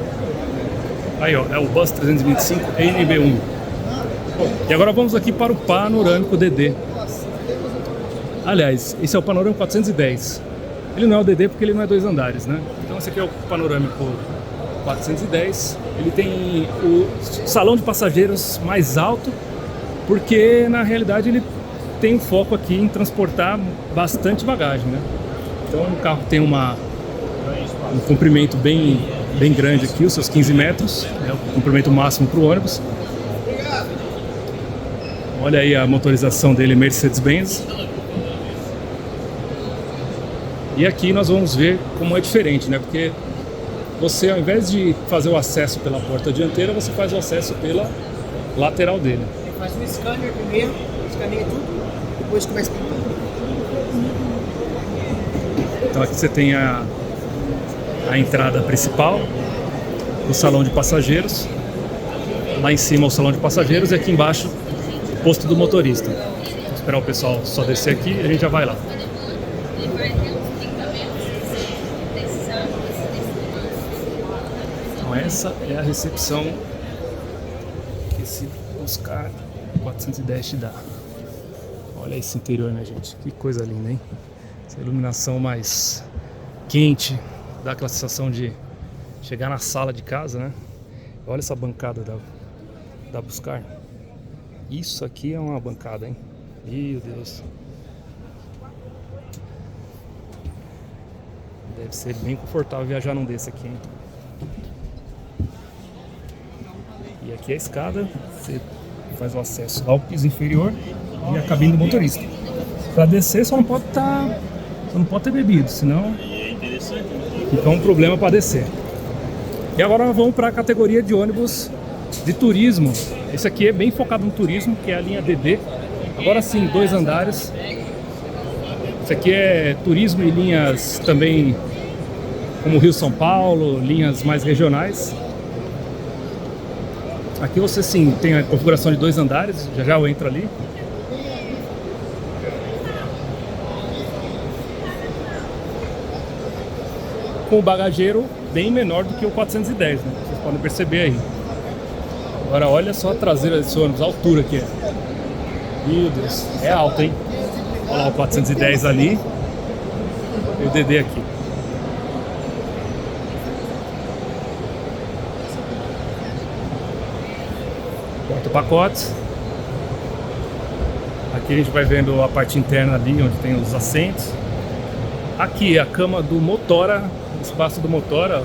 Aí, ó, é o Bus 325 NB1. E agora vamos aqui para o panorâmico DD. Aliás, esse é o panorâmico 410. Ele não é o DD porque ele não é 2 andares, né? Então esse aqui é o panorâmico 410. Ele tem o salão de passageiros mais alto, porque na realidade ele tem um foco aqui em transportar bastante bagagem, né? Então o carro tem um comprimento bem grande aqui, os seus 15 metros, é o comprimento máximo para o ônibus. Olha aí a motorização dele, Mercedes-Benz. E aqui nós vamos ver como é diferente, né? Porque você, ao invés de fazer o acesso pela porta dianteira, você faz o acesso pela lateral dele. Você faz um scanner primeiro, escaneia tudo, depois começa a pintar. Então aqui você tem a entrada principal, o salão de passageiros. Lá em cima o salão de passageiros e aqui embaixo o posto do motorista. Vou esperar o pessoal só descer aqui e a gente já vai lá. Então essa é a recepção que esse Oscar 410 te dá. Olha esse interior, minha gente, que coisa linda, hein? Essa iluminação mais quente, dá aquela sensação de chegar na sala de casa, né? Olha essa bancada da Buscar. Isso aqui é uma bancada, hein? Meu Deus. Deve ser bem confortável viajar num desse aqui, hein? E aqui é a escada, você faz o acesso ao piso inferior e a cabine do motorista. Para descer só não pode ter bebido, senão fica um problema para descer. E agora nós vamos para a categoria de ônibus de turismo. Esse aqui é bem focado no turismo, que é a linha DD. Agora sim, 2 andares. Esse aqui é turismo e linhas também como Rio-São Paulo, linhas mais regionais. Aqui você sim tem a configuração de 2 andares, já eu entro ali. Com o bagageiro bem menor do que o 410, né? Vocês podem perceber aí. Agora olha só a traseira desse ônibus, a altura que é. Meu Deus, é alto, hein? Olha lá o 410 ali e o DD aqui. Porta-pacotes. Aqui a gente vai vendo a parte interna ali, onde tem os assentos. Aqui a cama do motora, o espaço do motora.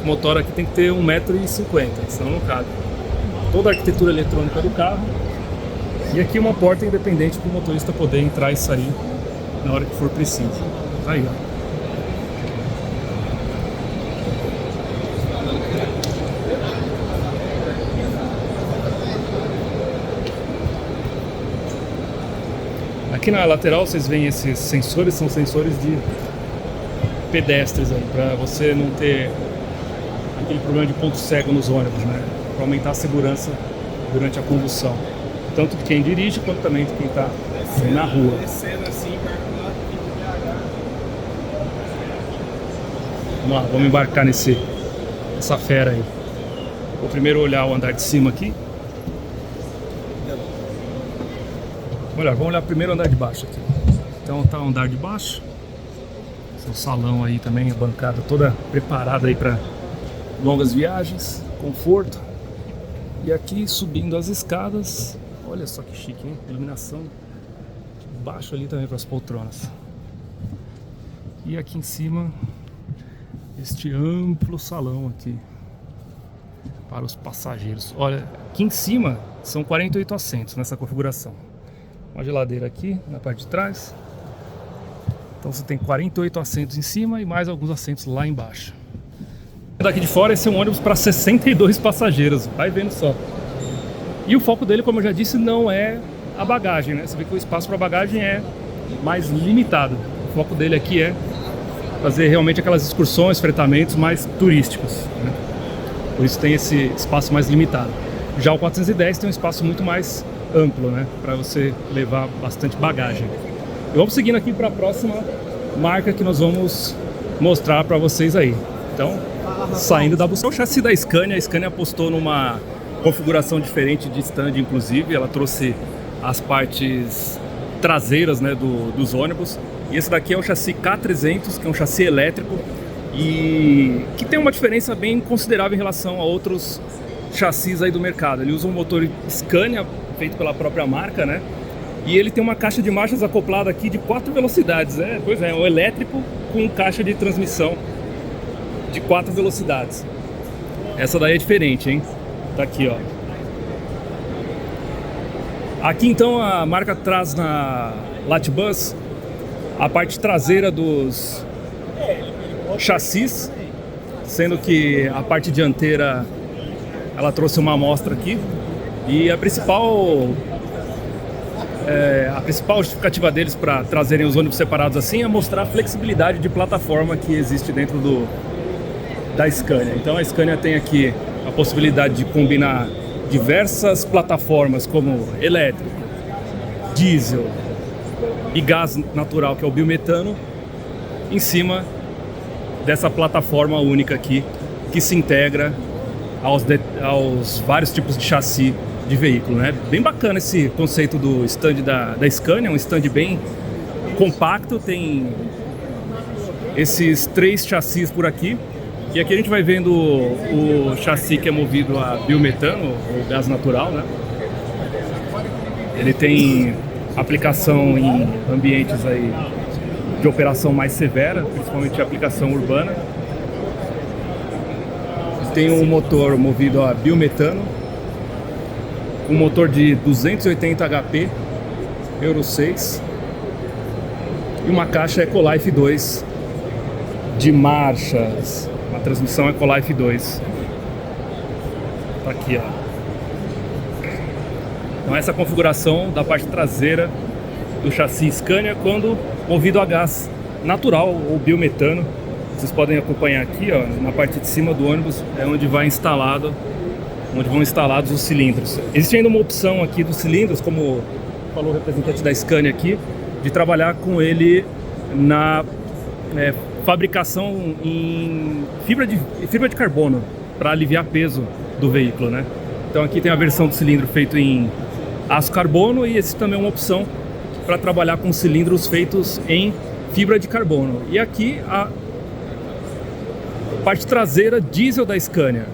O motora aqui tem que ter 1,50 m, senão não cabe. Toda a arquitetura eletrônica do carro. E aqui uma porta independente para o motorista poder entrar e sair na hora que for preciso. Tá aí, ó. Aqui na lateral vocês veem esses sensores, são sensores de pedestres aí, para você não ter aquele problema de ponto cego nos ônibus, né? Para aumentar a segurança durante a condução, tanto de quem dirige quanto também de quem está na rua. Vamos lá, vamos embarcar nessa fera aí. Vou primeiro olhar o andar de cima aqui. Vamos olhar primeiro o andar de baixo aqui. Então tá o andar de baixo. Esse é o salão aí também, a bancada toda preparada aí para longas viagens, conforto. E aqui subindo as escadas, olha só que chique, hein? Iluminação baixo ali também para as poltronas. E aqui em cima, este amplo salão aqui para os passageiros. Olha, aqui em cima são 48 assentos nessa configuração. Uma geladeira aqui na parte de trás. Então você tem 48 assentos em cima e mais alguns assentos lá embaixo. Daqui de fora esse é um ônibus para 62 passageiros, vai vendo só. E o foco dele, como eu já disse, não é a bagagem, né? Você vê que o espaço para bagagem é mais limitado. O foco dele aqui é fazer realmente aquelas excursões, fretamentos mais turísticos, né? Por isso tem esse espaço mais limitado. Já o 410 tem um espaço muito mais amplo, né? Para você levar bastante bagagem. E vamos seguindo aqui para a próxima marca que nós vamos mostrar para vocês aí. Então, saindo da Buscar, o chassi da Scania. A Scania apostou numa configuração diferente de stand, inclusive. Ela trouxe as partes traseiras, né, dos ônibus. E esse daqui é o chassi K300, que é um chassi elétrico e que tem uma diferença bem considerável em relação a outros chassis aí do mercado. Ele usa um motor Scania feito pela própria marca, né? E ele tem uma caixa de marchas acoplada aqui de 4 velocidades, né? Pois é, um elétrico com caixa de transmissão de 4 velocidades. Essa daí é diferente, hein? Tá aqui, ó. Aqui então a marca traz na Latbus a parte traseira dos chassis, sendo que a parte dianteira ela trouxe uma amostra aqui. E a principal a principal justificativa deles para trazerem os ônibus separados assim é mostrar a flexibilidade de plataforma que existe dentro da Scania. Então a Scania tem aqui a possibilidade de combinar diversas plataformas como elétrico, diesel e gás natural, que é o biometano, em cima dessa plataforma única aqui, que se integra aos vários tipos de chassi de veículo, né? Bem bacana esse conceito do stand da Scania, um stand bem compacto, tem esses 3 chassis por aqui, e aqui a gente vai vendo o chassi que é movido a biometano, ou gás natural, né? Ele tem aplicação em ambientes aí de operação mais severa, principalmente aplicação urbana. Tem um motor movido a biometano, um motor de 280 HP, Euro 6, e uma caixa Ecolife 2 de marchas, uma transmissão Ecolife 2. Tá aqui, ó. Então essa configuração da parte traseira do chassi Scania quando movido a gás natural ou biometano. Vocês podem acompanhar aqui, ó, na parte de cima do ônibus é onde vão instalados os cilindros. Existe ainda uma opção aqui dos cilindros, como falou o representante da Scania aqui, de trabalhar com ele na fabricação em fibra de carbono para aliviar peso do veículo, né? Então aqui tem a versão do cilindro feito em aço carbono e existe também uma opção para trabalhar com cilindros feitos em fibra de carbono. E aqui a parte traseira diesel da Scania.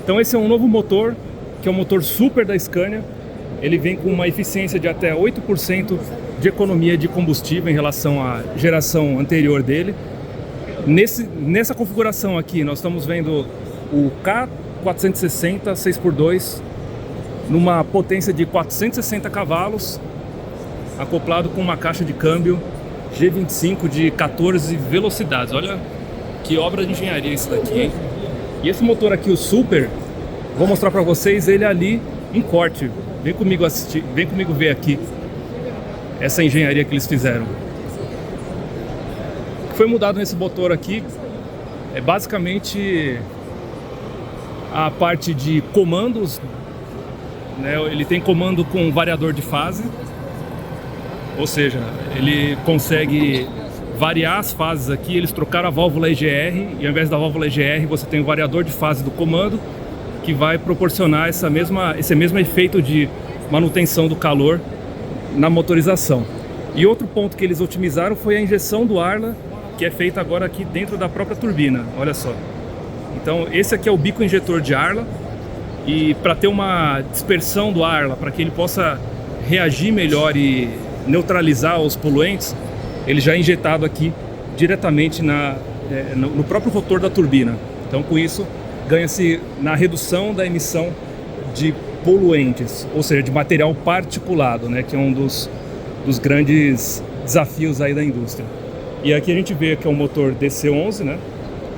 Então esse é um novo motor, que é um motor super da Scania. Ele vem com uma eficiência de até 8% de economia de combustível em relação à geração anterior dele. Nessa configuração aqui nós estamos vendo o K460 6x2 numa potência de 460 cavalos, acoplado com uma caixa de câmbio G25 de 14 velocidades. Olha que obra de engenharia isso daqui, hein? E esse motor aqui, o Super, vou mostrar para vocês ele ali em corte. Vem comigo assistir, vem comigo ver aqui essa engenharia que eles fizeram. O que foi mudado nesse motor aqui é basicamente a parte de comandos, né? Ele tem comando com variador de fase, ou seja, ele consegue variar as fases aqui. Eles trocaram a válvula EGR e ao invés da válvula EGR você tem o variador de fase do comando, que vai proporcionar esse mesmo efeito de manutenção do calor na motorização. E outro ponto que eles otimizaram foi a injeção do Arla, que é feita agora aqui dentro da própria turbina. Olha só. Então esse aqui é o bico injetor de Arla, e para ter uma dispersão do Arla, para que ele possa reagir melhor e neutralizar os poluentes, ele já é injetado aqui diretamente no próprio rotor da turbina. Então com isso ganha-se na redução da emissão de poluentes, ou seja, de material particulado, né, que é um dos grandes desafios aí da indústria. E aqui a gente vê que é um motor DC11, né,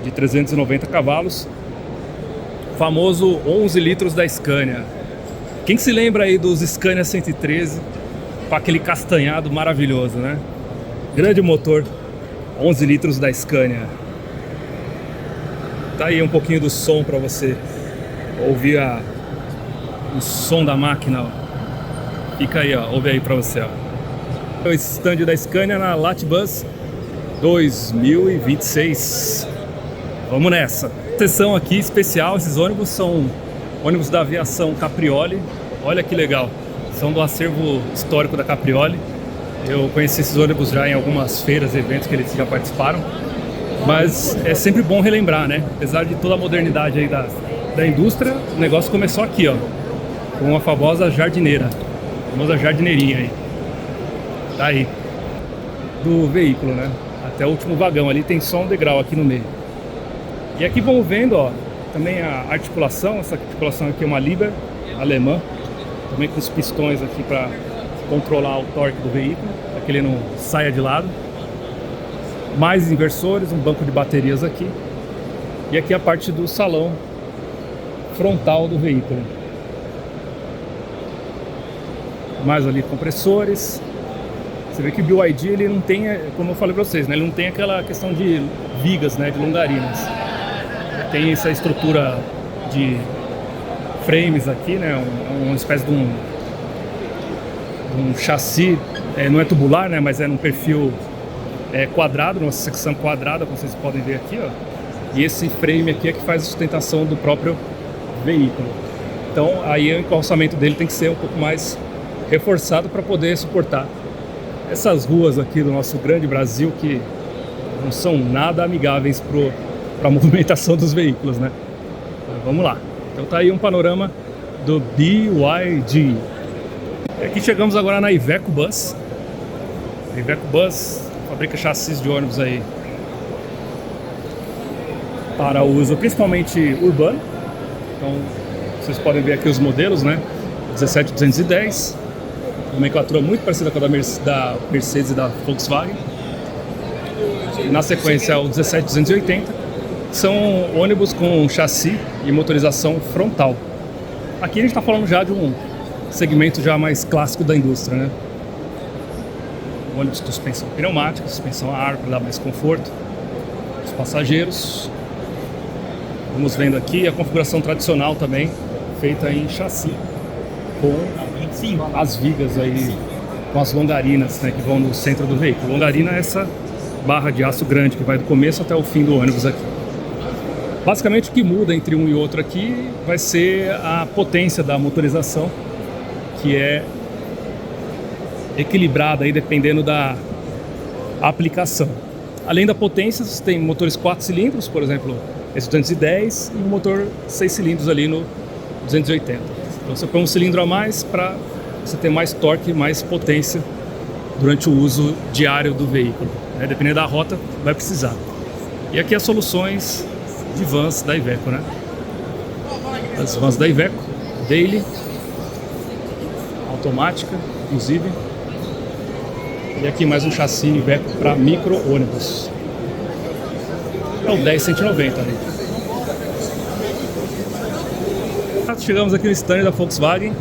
de 390 cavalos, famoso 11 litros da Scania. Quem se lembra aí dos Scania 113 com aquele castanhado maravilhoso, né? Grande motor, 11 litros da Scania. Tá aí um pouquinho do som para você ouvir o som da máquina, ó. Fica aí, ó, ouve aí para você, ó. O stand da Scania na Latbus 2026. Vamos nessa. Sessão aqui especial, esses ônibus são ônibus da aviação Caprioli. Olha que legal, são do acervo histórico da Caprioli. Eu conheci esses ônibus já em algumas feiras e eventos que eles já participaram, mas é sempre bom relembrar, né? Apesar de toda a modernidade aí da indústria, o negócio começou aqui, ó, com a famosa jardineira, a famosa jardineirinha aí. Tá aí, do veículo, né? Até o último vagão ali tem só um degrau aqui no meio. E aqui vamos vendo, ó, também a articulação. Essa articulação aqui é uma Liber alemã, também com os pistões aqui para controlar o torque do veículo, para que ele não saia de lado. Mais inversores, um banco de baterias aqui. E aqui a parte do salão frontal do veículo. mais ali compressores. Você vê que o BYD ele não tem, como eu falei para vocês, né, ele não tem aquela questão de vigas, né, de longarinas. Tem essa estrutura de frames aqui, né, uma espécie de um chassi, não é tubular, né, mas é num perfil quadrado, numa secção quadrada, como vocês podem ver aqui, ó. E esse frame aqui é que faz a sustentação do próprio veículo. Então aí o encalçamento dele tem que ser um pouco mais reforçado para poder suportar essas ruas aqui do nosso grande Brasil, que não são nada amigáveis para a movimentação dos veículos, né? Então, vamos lá. Então tá aí um panorama do BYD. E aqui chegamos agora na Iveco Bus. A Iveco Bus fabrica chassis de ônibus aí para uso principalmente urbano. Então vocês podem ver aqui os modelos, né? 17210, nomenclatura muito parecida com a da Mercedes e da Volkswagen. Na sequência o 17280, são ônibus com chassi e motorização frontal. Aqui a gente está falando já de um segmento já mais clássico da indústria, né? Ônibus com suspensão pneumática, suspensão a ar para dar mais conforto aos passageiros. Vamos vendo aqui a configuração tradicional também, feita em chassi, com as vigas aí, com as longarinas, né, que vão no centro do veículo. Longarina é essa barra de aço grande que vai do começo até o fim do ônibus aqui. Basicamente o que muda entre um e outro aqui vai ser a potência da motorização, que é equilibrada aí dependendo da aplicação. Além da potência, você tem motores 4 cilindros, por exemplo, esse 210, e um motor 6 cilindros ali no 280. Então você põe um cilindro a mais para você ter mais torque, mais potência durante o uso diário do veículo, né? Dependendo da rota, vai precisar. E aqui as soluções de vans da Iveco, né? As vans da Iveco, Daily, automática, inclusive. E aqui mais um chassi Iveco para micro ônibus. É o 10190 ali. Chegamos aqui no stand da Volkswagen.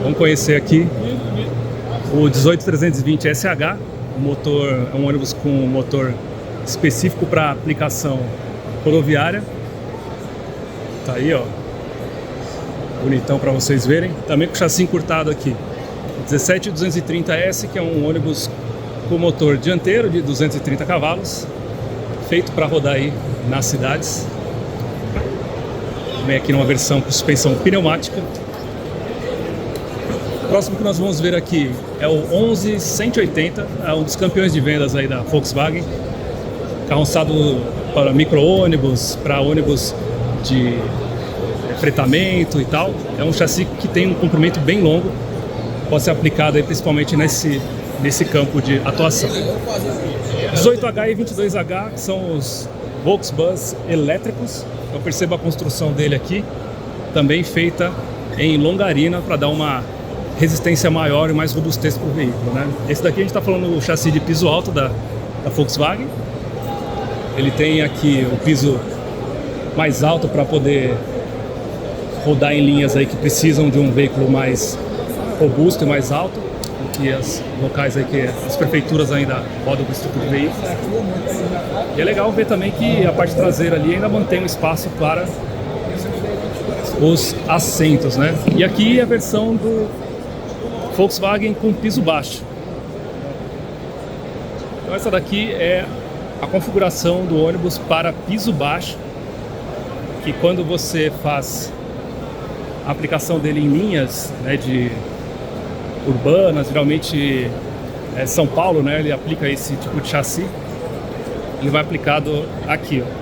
Vamos conhecer aqui o 18320 SH. O motor é um ônibus com motor específico para aplicação rodoviária. Tá aí, ó. Bonitão para vocês verem. Também com chassi encurtado aqui. 17230S, que é um ônibus com motor dianteiro de 230 cavalos, feito para rodar aí nas cidades. Também aqui numa versão com suspensão pneumática. O próximo que nós vamos ver aqui é o 11180, é um dos campeões de vendas aí da Volkswagen, carroçado para micro-ônibus, para ônibus de fretamento e tal. É um chassi que tem um comprimento bem longo, pode ser aplicado aí principalmente nesse campo de atuação. 18H e 22H são os Volksbus elétricos. Eu percebo a construção dele aqui, também feita em longarina para dar uma resistência maior e mais robustez para o veículo, né? Esse daqui a gente está falando do chassi de piso alto da Volkswagen. Ele tem aqui o piso mais alto para poder rodar em linhas aí que precisam de um veículo mais robusto e mais alto, que as locais aí que as prefeituras ainda rodam com esse tipo de veículo. E é legal ver também que a parte traseira ali ainda mantém um espaço para os assentos, né? E aqui a versão do Volkswagen com piso baixo. Então essa daqui é a configuração do ônibus para piso baixo, que quando você faz a aplicação dele em linhas, né, de urbanas, geralmente São Paulo, né, ele aplica esse tipo de chassi, ele vai aplicado aqui, ó.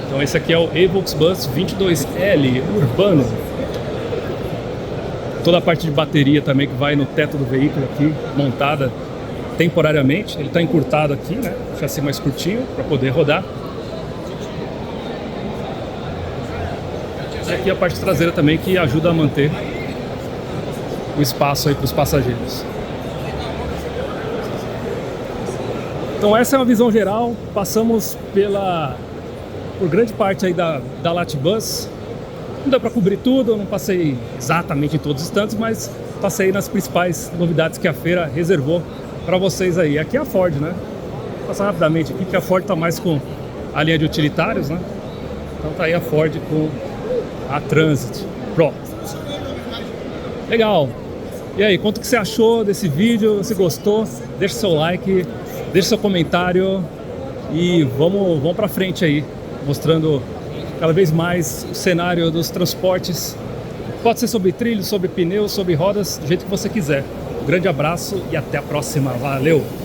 Então esse aqui é o e-Volksbus 22L urbano. Toda a parte de bateria também que vai no teto do veículo aqui, montada temporariamente. Ele está encurtado aqui, né, chassi mais curtinho para poder rodar. E aqui a parte traseira também, que ajuda a manter o espaço aí para os passageiros. Então essa é uma visão geral. Passamos por grande parte aí da Latibus. Não deu para cobrir tudo, eu não passei exatamente em todos os stands, mas passei nas principais novidades que a feira reservou para vocês aí. Aqui é a Ford, né? Vou passar rapidamente aqui, porque a Ford tá mais com a linha de utilitários, né? Então tá aí a Ford com a Transit Pro. Legal! E aí, quanto que você achou desse vídeo? Se gostou, deixa seu like, deixa seu comentário e vamos pra frente aí, mostrando cada vez mais o cenário dos transportes. Pode ser sobre trilhos, sobre pneus, sobre rodas, do jeito que você quiser. Um grande abraço e até a próxima. Valeu!